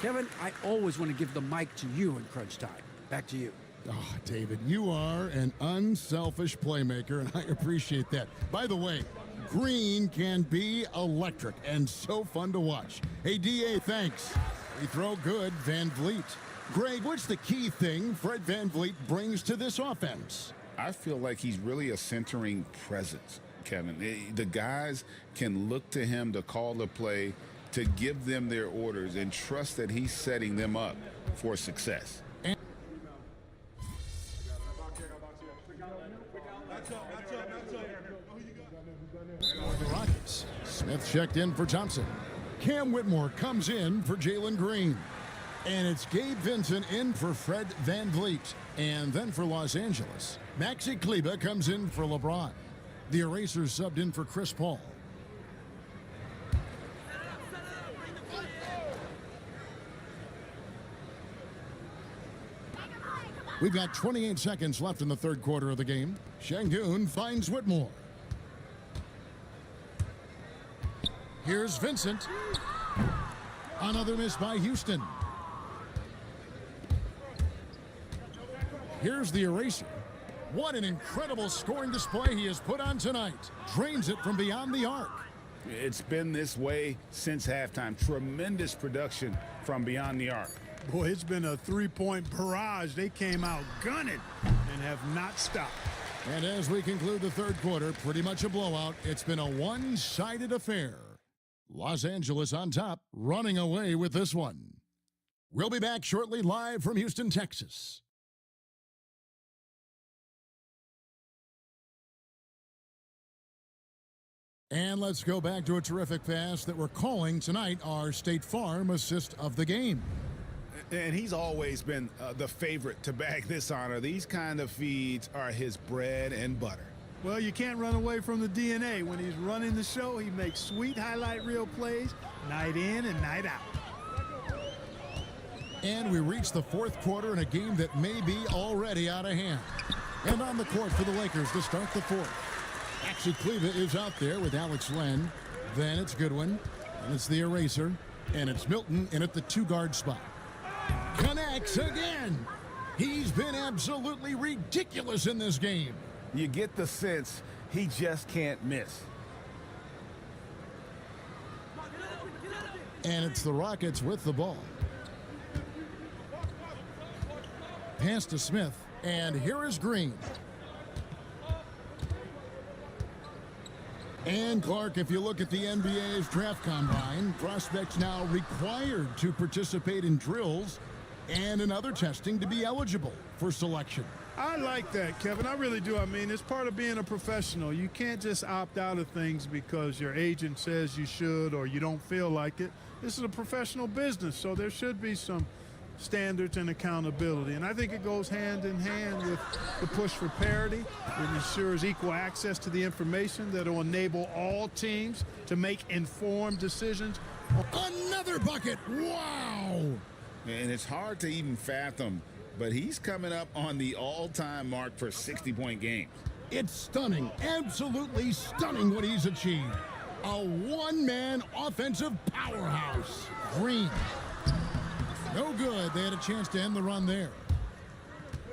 Speaker 10: Kevin, I always want to give the mic to you in crunch time. Back to you.
Speaker 7: Oh, David, you are an unselfish playmaker, and I appreciate that. By the way, Green can be electric and so fun to watch. Hey, DA, thanks. We throw good, Van Vliet. Greg, what's the key thing Fred Van Vliet brings to this offense?
Speaker 8: I feel like he's really a centering presence, Kevin. The guys can look to him to call the play, to give them their orders, and trust that he's setting them up for success.
Speaker 7: The Rockets. Smith checked in for Thompson. Cam Whitmore comes in for Jalen Green. And it's Gabe Vincent in for Fred Van Vliet. And then for Los Angeles, Maxi Kleber comes in for LeBron. The Erasers subbed in for Chris Paul. We've got 28 seconds left in the third quarter of the game. Şengün finds Whitmore. Here's Vincent. Another miss by Houston. Here's the eraser. What an incredible scoring display he has put on tonight. Drains it from beyond the arc.
Speaker 8: It's been this way since halftime. Tremendous production from beyond the arc.
Speaker 9: Boy, it's been a three-point barrage. They came out gunning and have not stopped.
Speaker 7: And as we conclude the third quarter, pretty much a blowout. It's been a one-sided affair. Los Angeles on top, running away with this one. We'll be back shortly, live from Houston, Texas. And let's go back to a terrific pass that we're calling tonight our State Farm assist of the game.
Speaker 8: And he's always been the favorite to bag this honor. These kind of feeds are his bread and butter.
Speaker 9: Well, you can't run away from the DNA. When he's running the show, he makes sweet highlight reel plays night in and night out.
Speaker 7: And we reach the fourth quarter in a game that may be already out of hand. And on the court for the Lakers to start the fourth. Maxi Kleber is out there with Alex Len. Then it's Goodwin. And it's the eraser. And it's Milton in at the two-guard spot. Connects again. He's been absolutely ridiculous in this game.
Speaker 8: You get the sense he just can't miss.
Speaker 7: And it's the Rockets with the ball. Pass to Smith. And here is Green. And Clark, if you look at the NBA's draft combine, prospects now required to participate in drills and in other testing to be eligible for selection.
Speaker 9: I like that, Kevin. I really do. I mean, it's part of being a professional. You can't just opt out of things because your agent says you should or you don't feel like it. This is a professional business, so there should be some standards and accountability. And I think it goes hand in hand with the push for parity. It ensures equal access to the information that will enable all teams to make informed decisions.
Speaker 7: Another bucket. Wow.
Speaker 8: And it's hard to even fathom, but he's coming up on the all-time mark for 60-point games.
Speaker 7: It's stunning, absolutely stunning what he's achieved. A one-man offensive powerhouse. Green. No good. They had a chance to end the run there.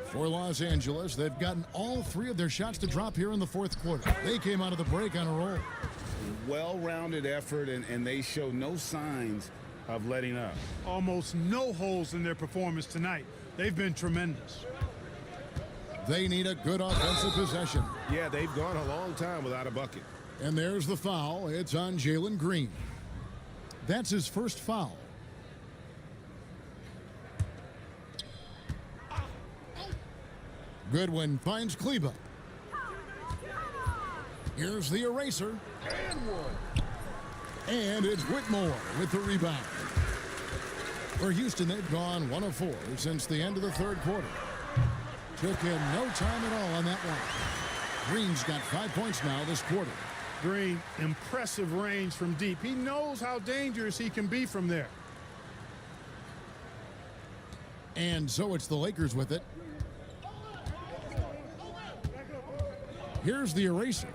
Speaker 7: For Los Angeles, they've gotten all three of their shots to drop here in the fourth quarter. They came out of the break on a roll.
Speaker 8: Well-rounded effort, and they show no signs of letting up.
Speaker 9: Almost no holes in their performance tonight. They've been tremendous.
Speaker 7: They need a good offensive possession.
Speaker 4: Yeah, they've gone a long time without a bucket.
Speaker 7: And there's the foul. It's on Jalen Green. That's his first foul. Goodwin finds Kleba. Here's the eraser.
Speaker 4: And one.
Speaker 7: And it's Whitmore with the rebound. For Houston, they've gone 1 of 4 since the end of the third quarter. Took him no time at all on that one. Green's got 5 points now this quarter.
Speaker 9: Green, impressive range from deep. He knows how dangerous he can be from there.
Speaker 7: And so it's the Lakers with it. Here's the eraser.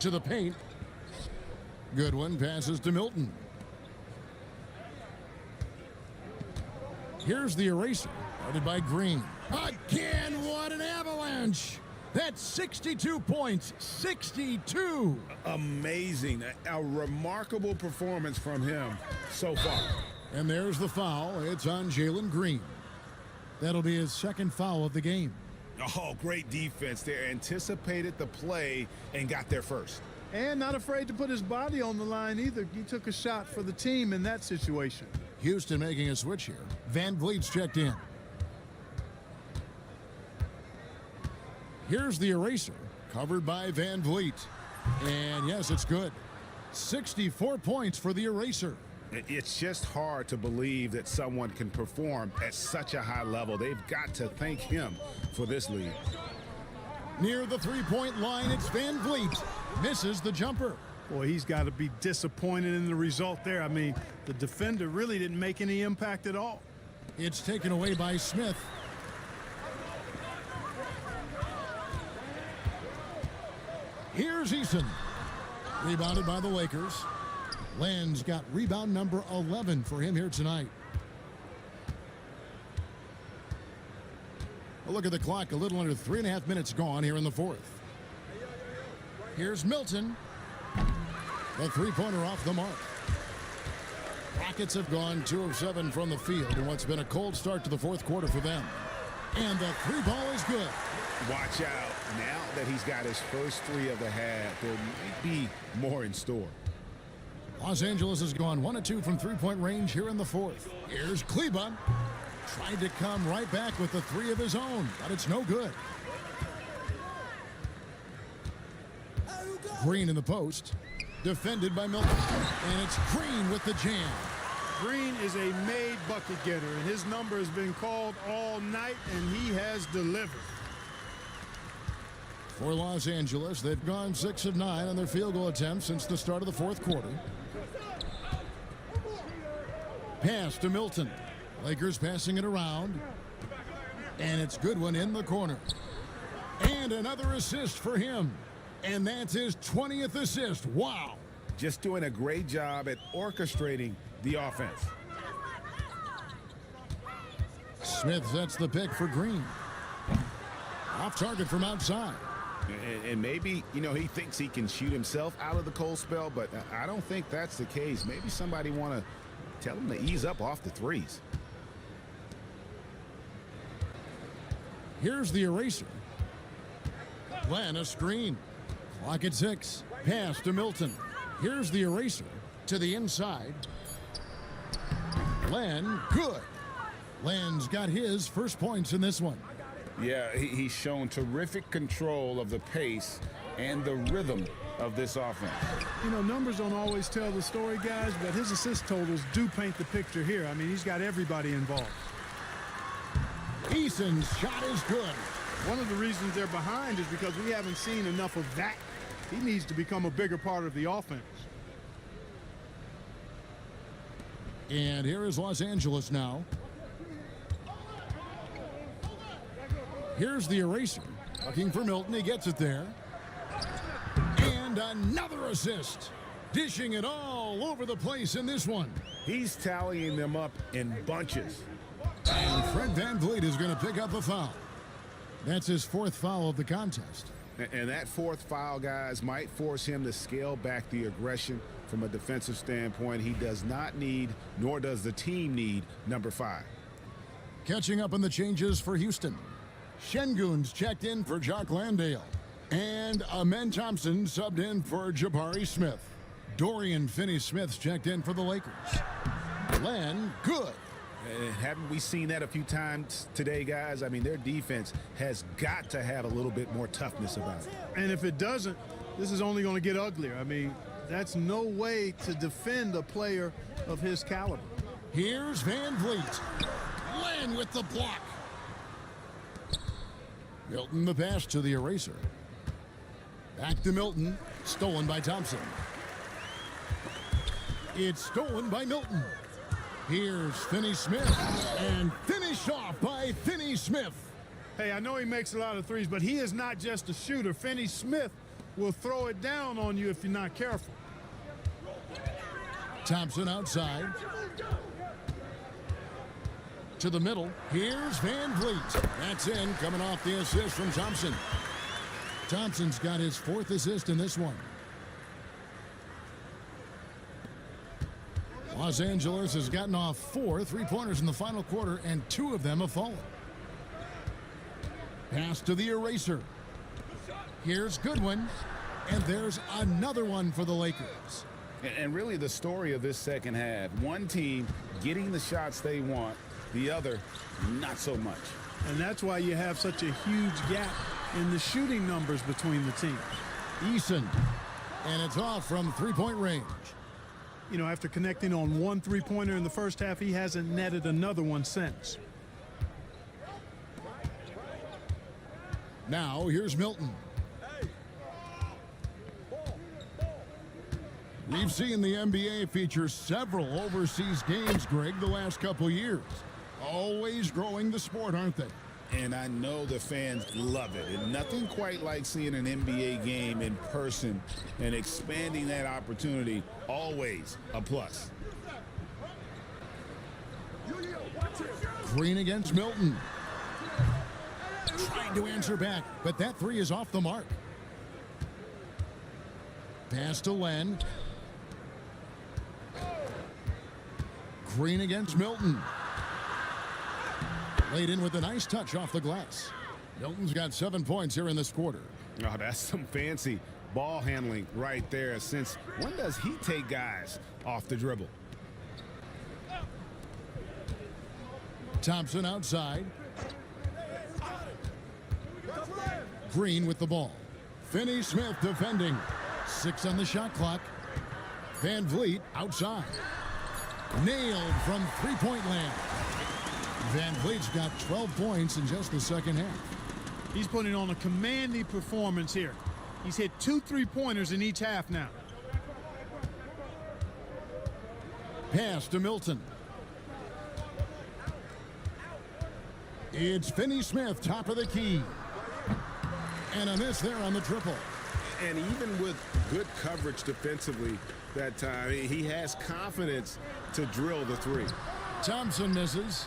Speaker 7: To the paint. Goodwin passes to Milton. Here's the eraser. Guarded by Green. Again, what an avalanche! That's 62 points. 62!
Speaker 8: Amazing. A remarkable performance from him so far.
Speaker 7: And there's the foul. It's on Jalen Green. That'll be his second foul of the game.
Speaker 8: Oh, great defense there. Anticipated the play and got there first.
Speaker 9: And not afraid to put his body on the line either. He took a shot for the team in that situation.
Speaker 7: Houston making a switch here. Van Vliet's checked in. Here's the eraser, covered by Van Vliet. And yes, it's good. 64 points for the eraser.
Speaker 8: It's just hard to believe that someone can perform at such a high level. They've got to thank him for this lead.
Speaker 7: Near the three-point line, it's Van Vliet. Misses the jumper.
Speaker 9: Boy, he's got to be disappointed in the result there. I mean, the defender really didn't make any impact at all.
Speaker 7: It's taken away by Smith. Here's Eason. Rebounded by the Lakers. Len's got rebound number 11 for him here tonight. A look at the clock, a little under 3.5 minutes gone here in the fourth. Here's Milton. The three-pointer off the mark. Rockets have gone 2 of 7 from the field in what's been a cold start to the fourth quarter for them. And the three ball is good.
Speaker 8: Watch out. Now that he's got his first 3 of the half, there might be more in store.
Speaker 7: Los Angeles has gone 1 of 2 from three-point range here in the fourth. Here's Kleba. Tried to come right back with the 3 of his own, but it's no good. Green in the post. Defended by Milton. And it's Green with the jam.
Speaker 9: Green is a made bucket getter, and his number has been called all night, and he has delivered.
Speaker 7: For Los Angeles, they've gone 6 of 9 on their field goal attempts since the start of the fourth quarter. Pass to Milton. Lakers passing it around. And it's Goodwin in the corner. And another assist for him. And that's his 20th assist. Wow.
Speaker 8: Just doing a great job at orchestrating the offense.
Speaker 7: Smith sets the pick for Green. Off target from outside.
Speaker 8: And maybe, you know, he thinks he can shoot himself out of the cold spell, but I don't think that's the case. Maybe somebody want to tell him to ease up off the threes.
Speaker 7: Here's the eraser. Glenn, a screen. Clock at 6. Pass to Milton. Here's the eraser to the inside. Glenn, good. Len's got his first points in this one.
Speaker 8: Yeah, he's shown terrific control of the pace and the rhythm of this offense.
Speaker 9: You know, numbers don't always tell the story, guys, but his assist totals do paint the picture here. I mean, he's got everybody involved.
Speaker 7: Eason's shot is good.
Speaker 9: One of the reasons they're behind is because we haven't seen enough of that. He needs to become a bigger part of the offense.
Speaker 7: And here is Los Angeles now. Here's the eraser. Looking for Milton. He gets it there. And And another assist. Dishing it all over the place in this one.
Speaker 8: He's tallying them up in bunches.
Speaker 7: And Fred VanVleet is going to pick up a foul. That's his 4th foul of the contest.
Speaker 8: And that 4th foul, guys, might force him to scale back the aggression from a defensive standpoint. He does not need, nor does the team need, number 5.
Speaker 7: Catching up on the changes for Houston. Şengün's checked in for Jock Landale. And Amen Thompson subbed in for Jabari Smith. Dorian Finney-Smith's checked in for the Lakers. Len, good.
Speaker 8: Haven't we seen that a few times today, guys? I mean, their defense has got to have a little bit more toughness about it.
Speaker 9: And if it doesn't, this is only going to get uglier. I mean, that's no way to defend a player of his caliber.
Speaker 7: Here's VanVleet. Len with the block. Milton the pass to the eraser. Back to Milton. Stolen by Thompson. It's stolen by Milton. Here's Finney-Smith. And finished off by Finney-Smith.
Speaker 9: Hey, I know he makes a lot of threes, but he is not just a shooter. Finney-Smith will throw it down on you if you're not careful.
Speaker 7: Thompson outside. To the middle. Here's VanVleet. That's in, coming off the assist from Thompson. Thompson's got his 4th assist in this one. Los Angeles has gotten off 4 3-pointers in the final quarter, and 2 of them have fallen. Pass to the eraser. Here's Goodwin, and there's another one for the Lakers.
Speaker 8: And really the story of this second half, one team getting the shots they want, the other not so much.
Speaker 9: And that's why you have such a huge gap in the shooting numbers between the teams.
Speaker 7: Eason, and it's off from 3-point range.
Speaker 9: You know, after connecting on 1 3-pointer in the first half, he hasn't netted another one since.
Speaker 7: Now here's Milton. We've seen the NBA feature several overseas games, Greg, the last couple years. Always growing the sport, aren't they?
Speaker 8: And I know the fans love it. And nothing quite like seeing an NBA game in person and expanding that opportunity. Always a plus.
Speaker 7: Green against Milton. Trying to answer back, but that 3 is off the mark. Pass to Len. Green against Milton. Laid in with a nice touch off the glass. Milton's got 7 points here in this quarter.
Speaker 8: Oh, that's some fancy ball handling right there. Since when does he take guys off the dribble?
Speaker 7: Thompson outside. Green with the ball. Finney-Smith defending. 6 on the shot clock. VanVleet outside. Nailed from 3-point land. VanVleet's got 12 points in just the second half.
Speaker 9: He's putting on a commanding performance here. He's hit 2 3-pointers in each half now.
Speaker 7: Pass to Milton. It's Finney-Smith, top of the key. And a miss there on the triple.
Speaker 8: And even with good coverage defensively that time, he has confidence to drill the 3.
Speaker 7: Thompson misses.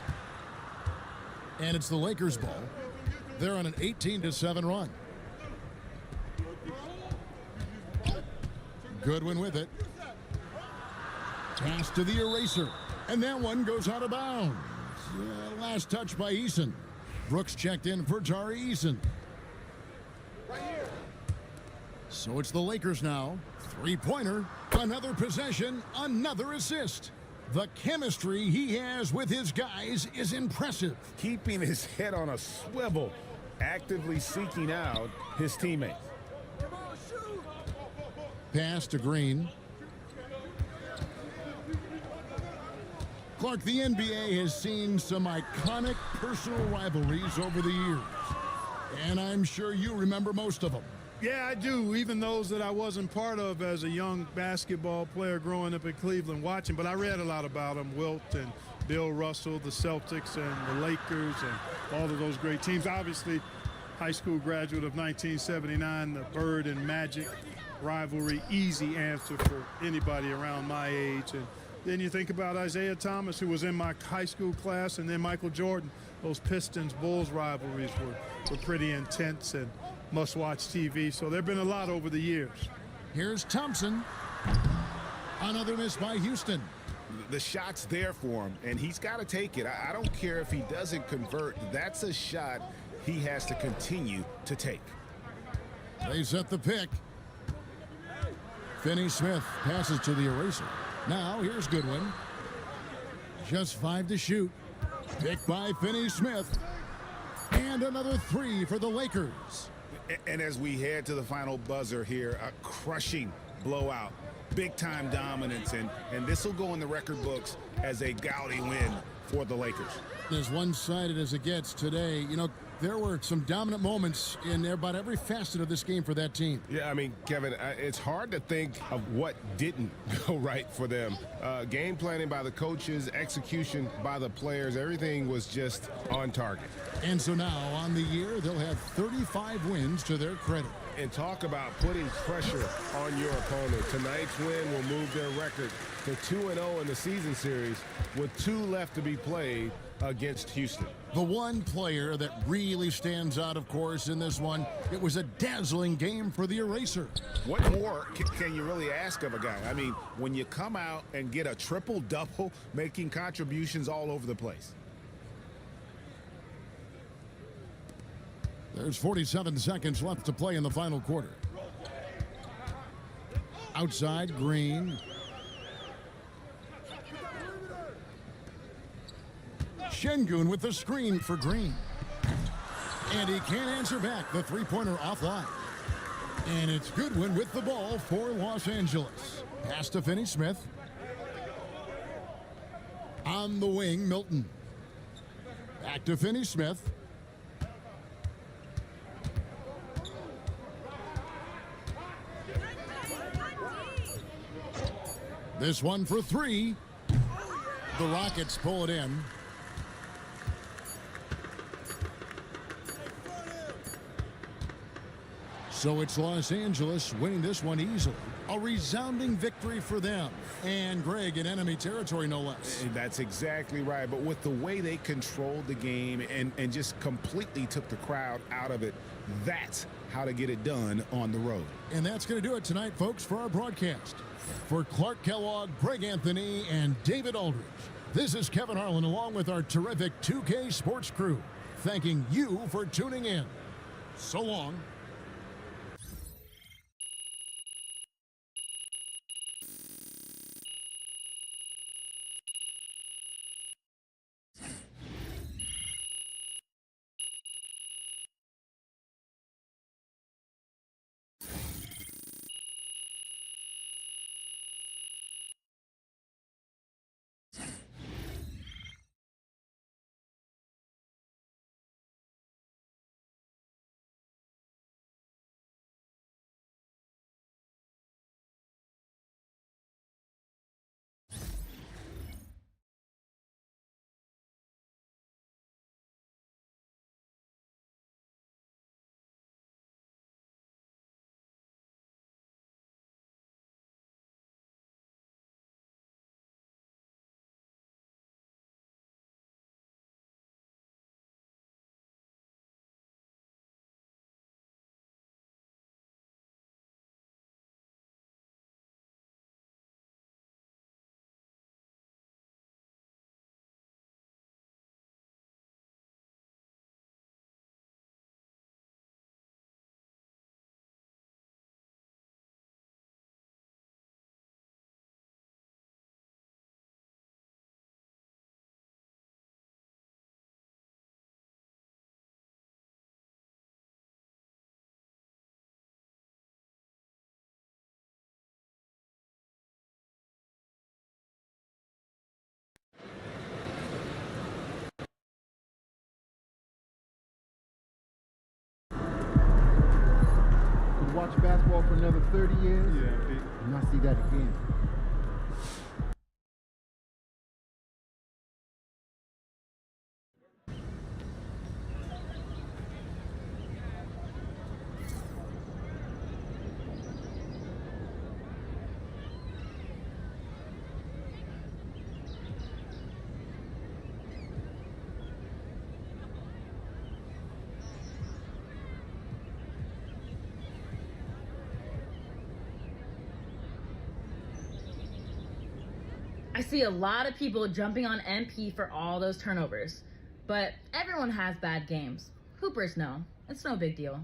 Speaker 7: And it's the Lakers' ball. They're on an 18-7 run. Goodwin with it. Pass to the eraser. And that one goes out of bounds. Last touch by Eason. Brooks checked in for Tari Eason. So it's the Lakers now. 3-pointer. Another possession. Another assist. The chemistry he has with his guys is impressive.
Speaker 8: Keeping his head on a swivel, actively seeking out his teammates.
Speaker 7: Pass to Green. Clark, the NBA has seen some iconic personal rivalries over the years. And I'm sure you remember most of them.
Speaker 9: Yeah, I do, even those that I wasn't part of as a young basketball player growing up in Cleveland watching. But I read a lot about them, Wilt and Bill Russell, the Celtics and the Lakers and all of those great teams. Obviously, high school graduate of 1979, the Bird and Magic. rivalry, easy answer for anybody around my age. And then you think about Isaiah Thomas, who was in my high school class, and then Michael Jordan. Those Pistons-Bulls rivalries were pretty intense and must-watch TV. So there have been a lot over the years.
Speaker 7: Here's Thompson. Another miss by Houston.
Speaker 8: The shot's there for him, and he's got to take it. I don't care if he doesn't convert. That's a shot he has to continue to take.
Speaker 7: They set the pick. Finney-Smith passes to the eraser. Now here's Goodwin. Just 5 to shoot. Picked by Finney-Smith. And another 3 for the Lakers.
Speaker 8: And as we head to the final buzzer here, a crushing blowout. Big-time dominance, and this will go in the record books as a gaudy win for the Lakers.
Speaker 7: As one-sided as it gets today, you know, there were some dominant moments in about every facet of this game for that team.
Speaker 4: Yeah, I mean, Kevin, it's hard to think of what didn't go right for them. Game planning by the coaches, execution by the players, everything was just on target.
Speaker 7: And so now, on the year, they'll have 35 wins to their credit.
Speaker 4: And talk about putting pressure on your opponent. Tonight's win will move their record to 2-0 in the season series with 2 left to be played against Houston.
Speaker 7: The one player that really stands out, of course, in this one, it was a dazzling game for the eraser.
Speaker 8: What more can you really ask of a guy? I mean, when you come out and get a triple-double, making contributions all over the place.
Speaker 7: There's 47 seconds left to play in the final quarter. Outside, Green. Şengün with the screen for Green. And he can't answer back. The three-pointer offline. And it's Goodwin with the ball for Los Angeles. Pass to Finney-Smith. On the wing, Milton. Back to Finney-Smith. This one for 3. The Rockets pull it in. So it's Los Angeles winning this one easily. A resounding victory for them. And Greg, in enemy territory, no less.
Speaker 8: That's exactly right. But with the way they controlled the game and just completely took the crowd out of it, that's how to get it done on the road.
Speaker 7: And that's going to do it tonight, folks, for our broadcast. For Clark Kellogg, Greg Anthony, and David Aldridge, this is Kevin Harlan along with our terrific 2K Sports crew, thanking you for tuning in. So long.
Speaker 6: Watch basketball for another 30 years, and I see that again.
Speaker 15: I see a lot of people jumping on MP for all those turnovers. But everyone has bad games. Hoopers know. It's no big deal.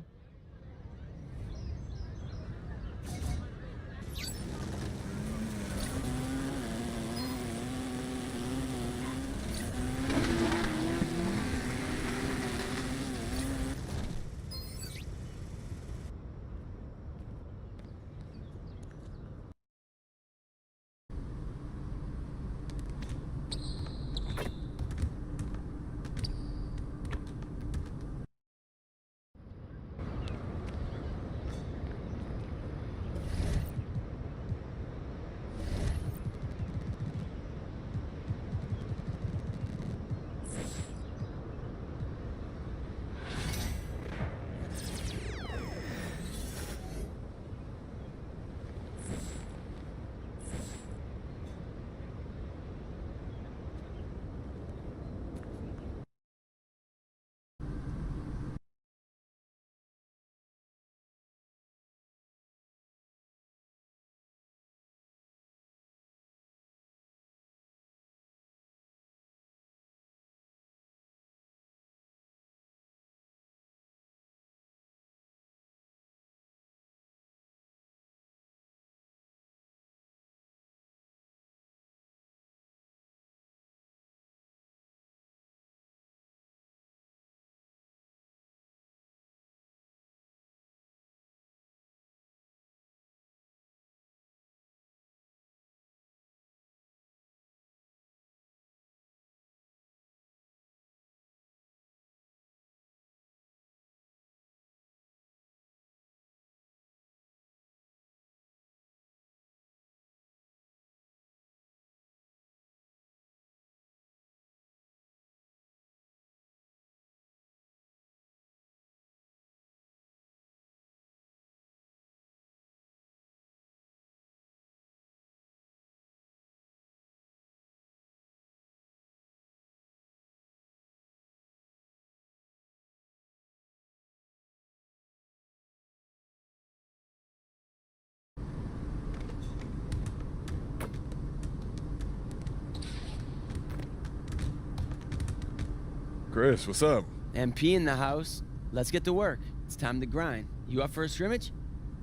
Speaker 16: Chris, what's up?
Speaker 17: MP in the house. Let's get to work. It's time to grind. You up for a scrimmage?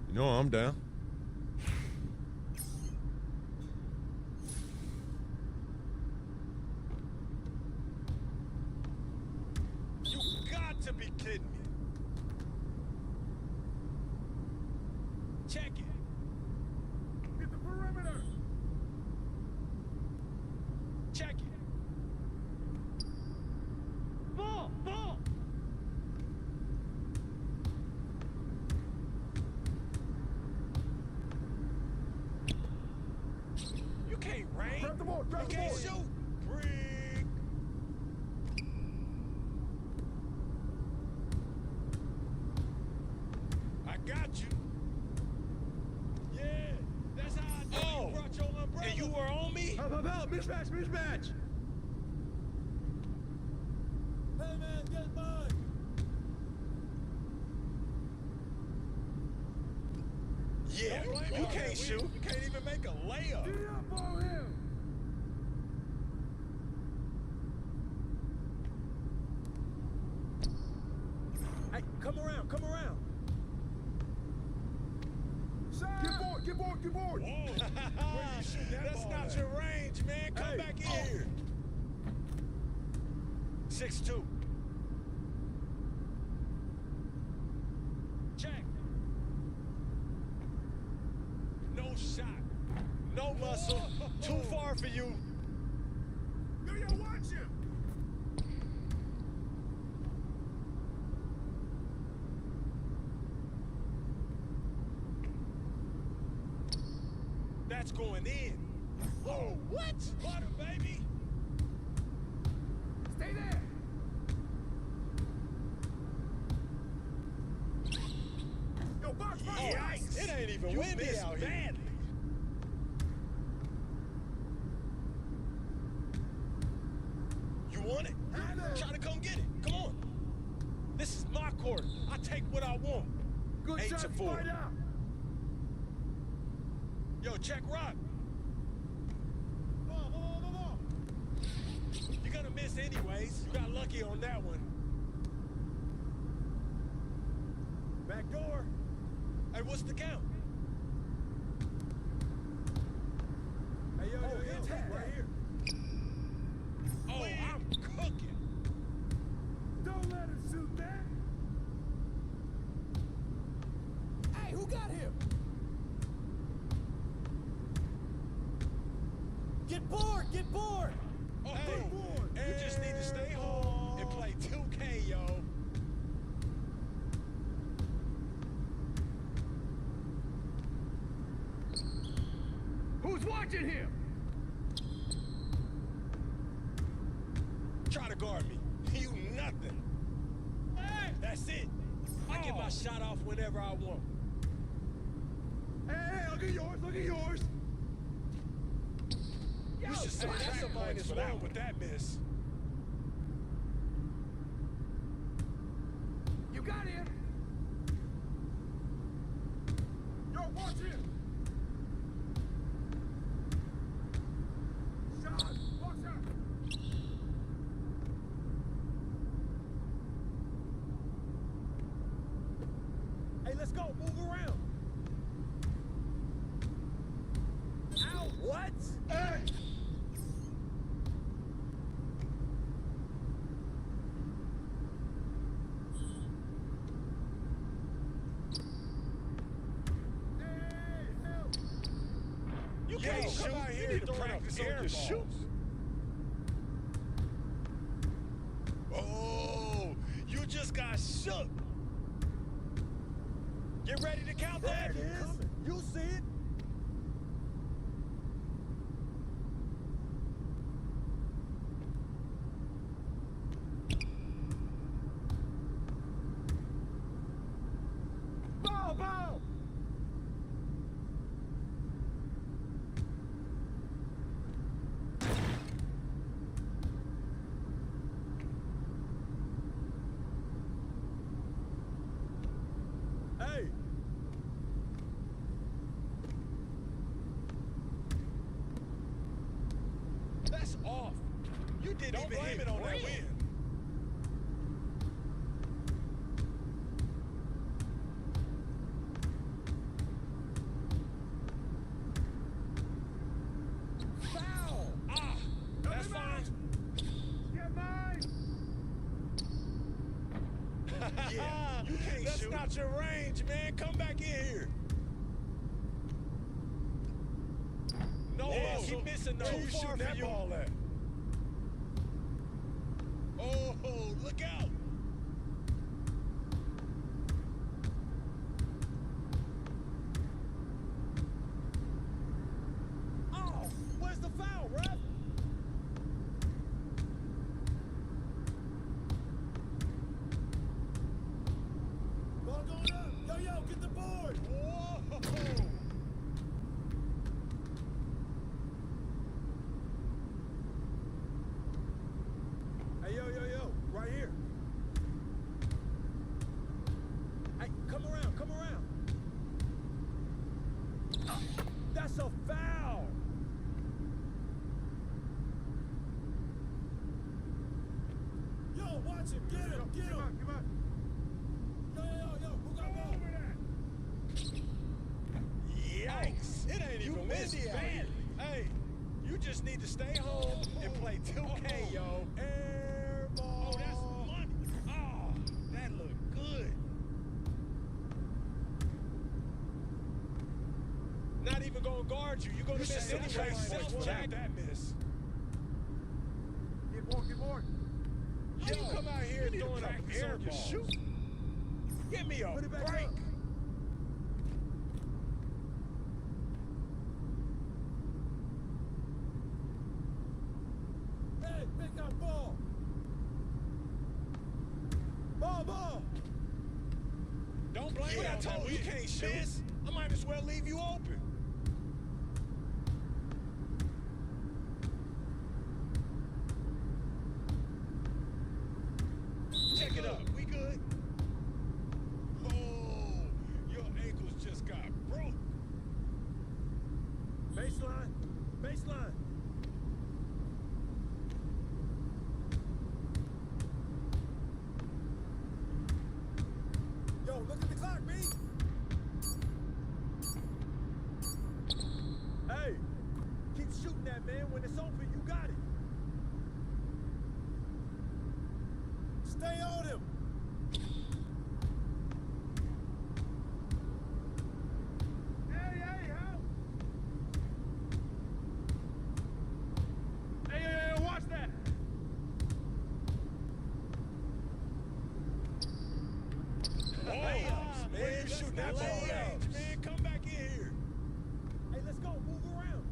Speaker 16: You know I'm down.
Speaker 3: You got to be kidding me. Check it.
Speaker 2: Get the perimeter.
Speaker 3: Check it. Ball, ball. You can't rain.
Speaker 2: Grab the ball, grab
Speaker 3: You
Speaker 2: the
Speaker 3: can't
Speaker 2: ball.
Speaker 3: shoot. Brig. I got you. Yeah, that's how I know you brought your umbrella. And you were on me?
Speaker 2: Help, mismatch, mismatch.
Speaker 3: Hey man, get mine. Yeah, you can't shoot. You can't even make a layup.
Speaker 2: Get up on him.
Speaker 3: Hey, come around, come around.
Speaker 2: Get board, get board.
Speaker 3: Whoa. Where you shoot that That's not at? Your range, man. Come back in here. 6'2". Check. No shot. No muscle. Too far for you.
Speaker 2: Yo, watch him.
Speaker 3: That's going in. Oh, what? Butter, baby.
Speaker 2: Stay there. Yo, box.
Speaker 3: Yikes. It ain't even windy out here. Badly. You want it? Try to come get it. Come on. This is my court. I take what I want.
Speaker 2: Good
Speaker 3: 8
Speaker 2: shot,
Speaker 3: to 4.
Speaker 2: fight out.
Speaker 3: Yo, check Rock. pass anyways. You got lucky on that one. Back door. Hey, what's the count? Hey, yo, right here. Oh, I'm cooking.
Speaker 1: Don't let him shoot that. Hey, who got him? Get bored, get bored.
Speaker 3: Oh, hey, you just need to stay home and play 2K, yo.
Speaker 1: Who's watching him?
Speaker 3: Try to guard me. You nothing. Hey, that's it. I get my shot off whenever I want.
Speaker 1: Hey, look at yours, look at yours.
Speaker 3: You should say that's a -1 with that miss.
Speaker 1: You got him. Yo, watch him. Shot, watch out.
Speaker 3: Hey, let's go. Move around. Ow, what?
Speaker 1: Hey.
Speaker 3: You can't shoot out here and practice on your shoots. Oh, you just got shook. Get ready to count that.
Speaker 1: There it is. You see it. Ball, ball.
Speaker 3: Hey. That's off. You didn't even blame it on that win. Foul! Ah, that's fine.
Speaker 1: Get mine.
Speaker 3: Yeah, you can't That's shoot. That's not your range, man. Come back in here. No, keep missing those. You shooting that ball at? Oh, look out. Oh, where's the foul, ref?
Speaker 1: Ball going up. Yo, get the board.
Speaker 3: Whoa. Hey, yo, right here. Hey, come around. That's a foul.
Speaker 1: Yo, watch him. Get him. Get him. Come on. Yo, who got ball?
Speaker 3: Yikes. It ain't even windy out here. Hey, you just need to stay home and play 2K, yo. Air ball. Oh, that's money. Oh, that looked good. Not even gonna guard you. You're gonna miss anyway. Self-jack that miss.
Speaker 1: Get more.
Speaker 3: Yo, you come out here throwing up air balls. Shoot. Give me a break.
Speaker 1: Hey, pick up ball. Ball.
Speaker 3: Don't blame me. I told you can't shoot. I might as well leave you open. Check it up. We good? Oh, your ankles just got broke. Baseline. Snap change, man. Come back in here.
Speaker 1: Hey, let's go. Move around.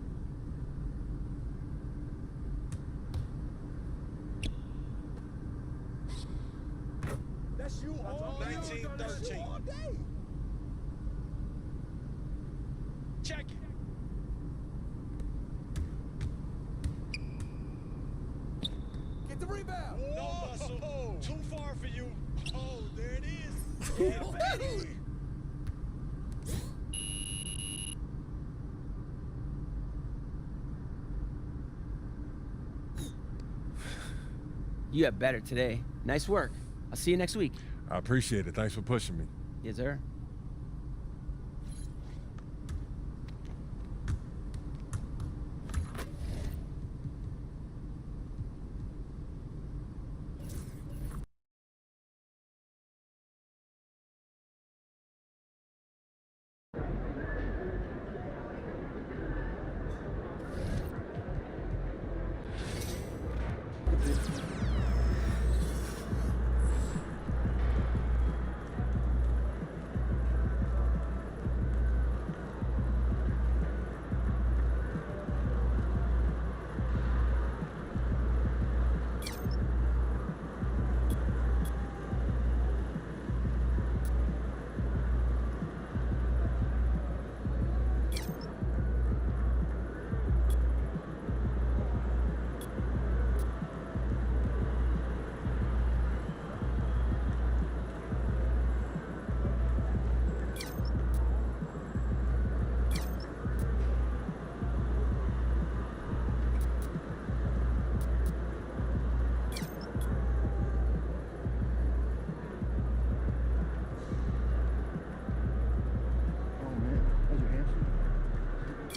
Speaker 1: That's you all day.
Speaker 3: 19-13.
Speaker 1: All day.
Speaker 3: Check it.
Speaker 1: Get the rebound.
Speaker 3: No muscle. Too far for you. Oh, there it is. Get baby.
Speaker 17: You have better today. Nice work. I'll see you next week.
Speaker 16: I appreciate it. Thanks for pushing me.
Speaker 17: Yes, sir.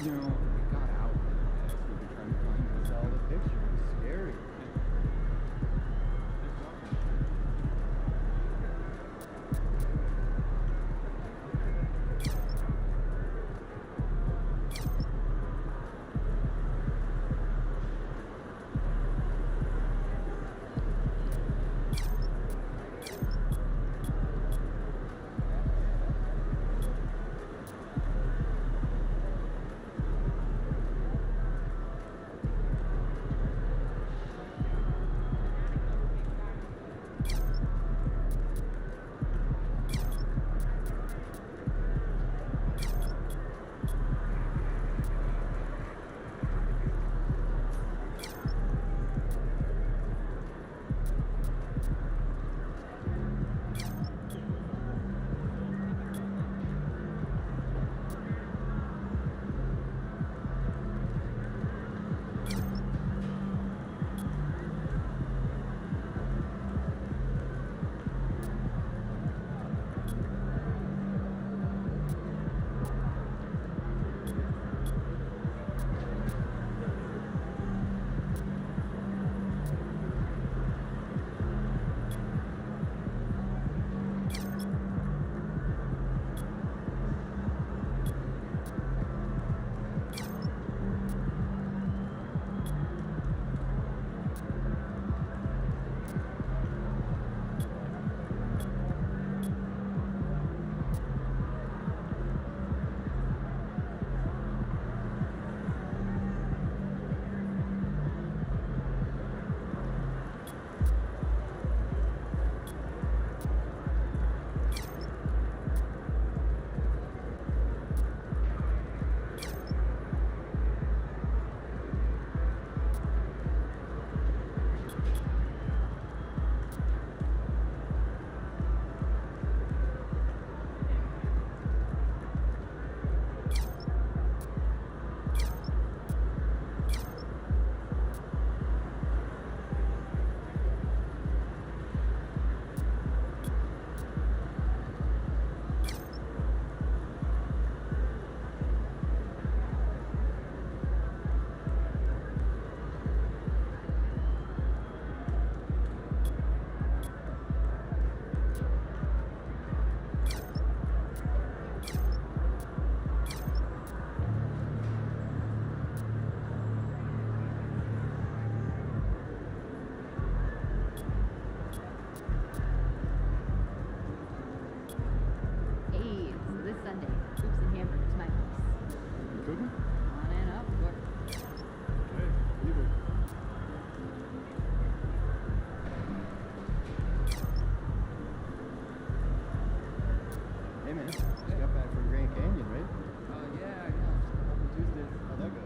Speaker 6: You know, I got out. We've been trying to find and sell the picture. It's scary. Cooking?
Speaker 5: On and up. Look.
Speaker 6: Hey, leave it. Hey man, just got back from Grand Canyon, right?
Speaker 17: Yeah, I know.
Speaker 6: Tuesday. How'd that go?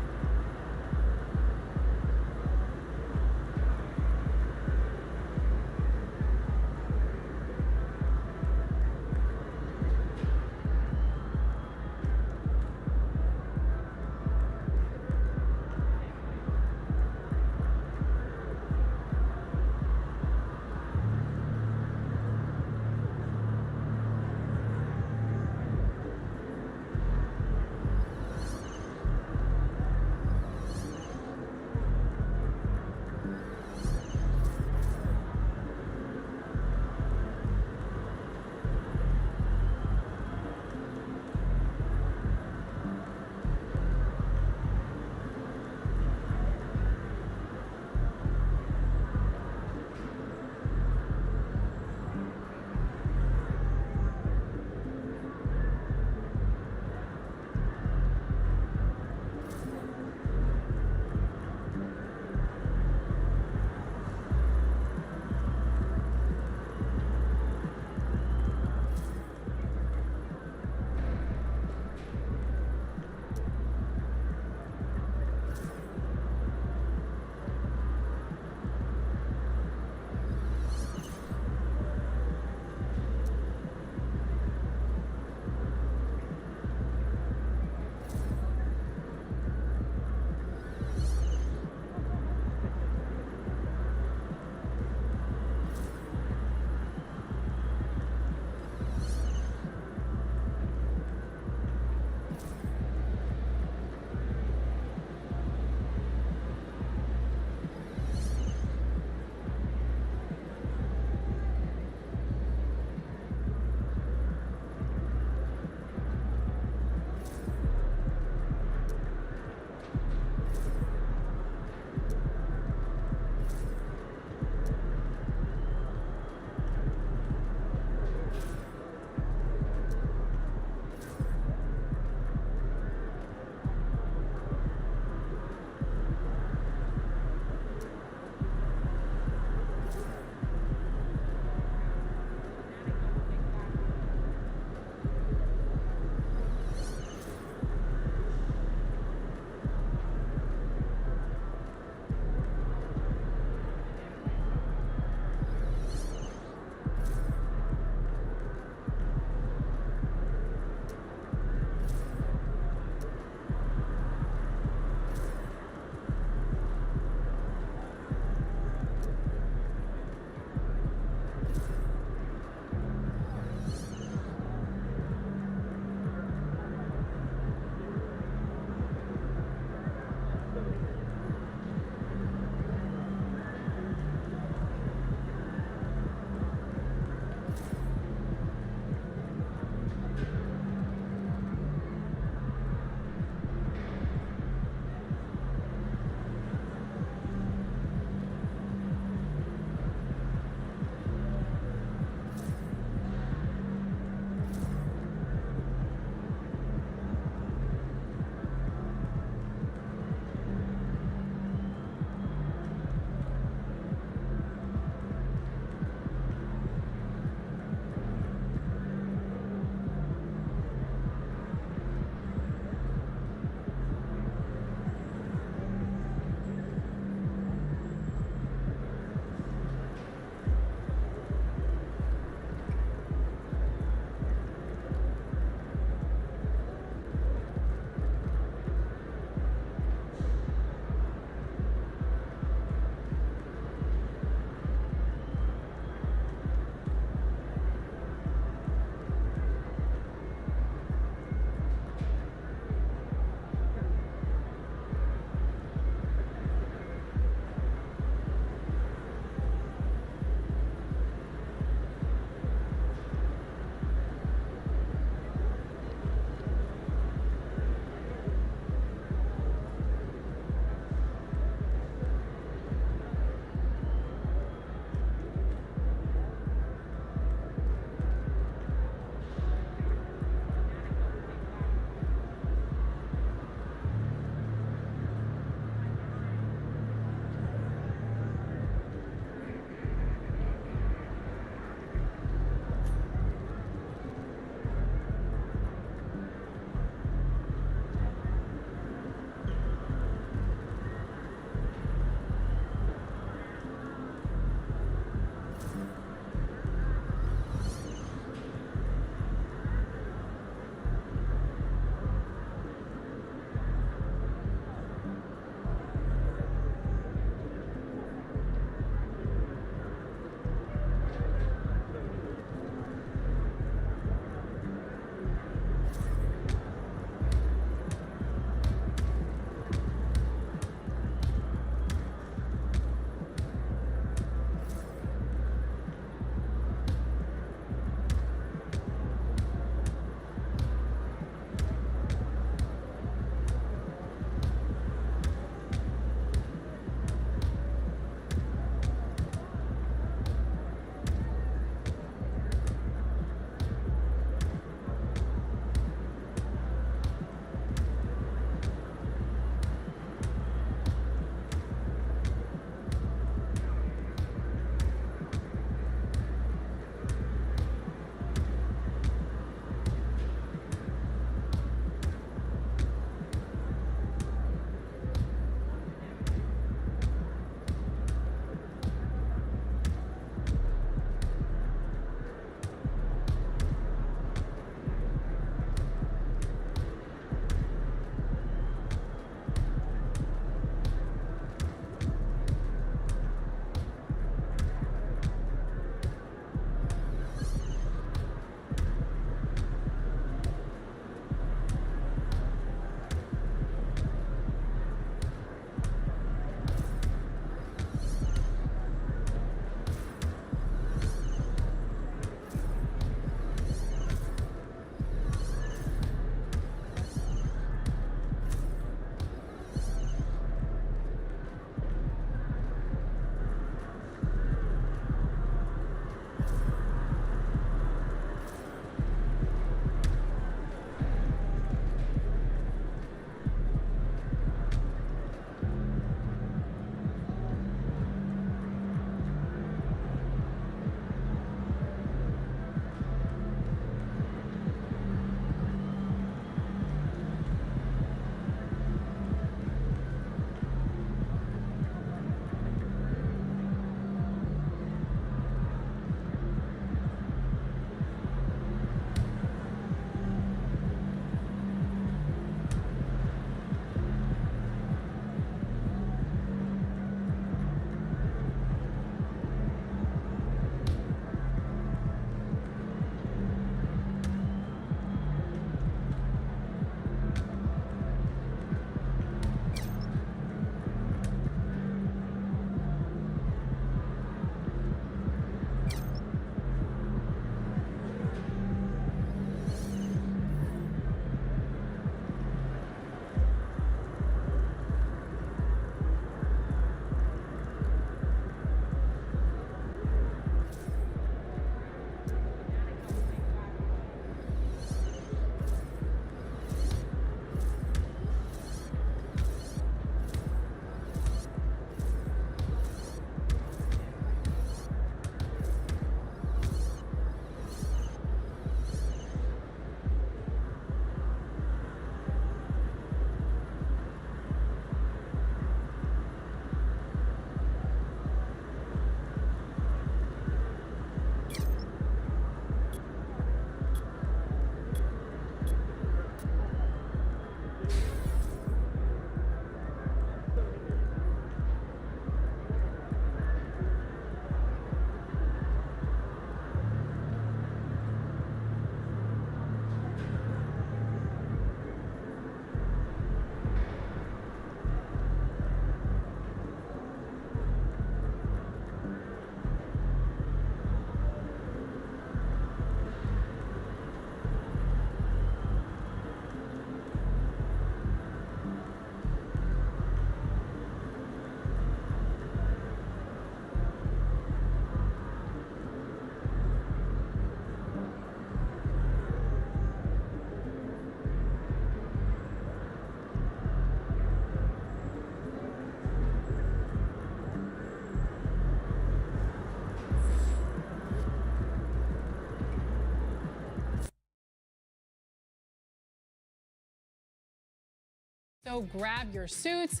Speaker 18: So grab your suits,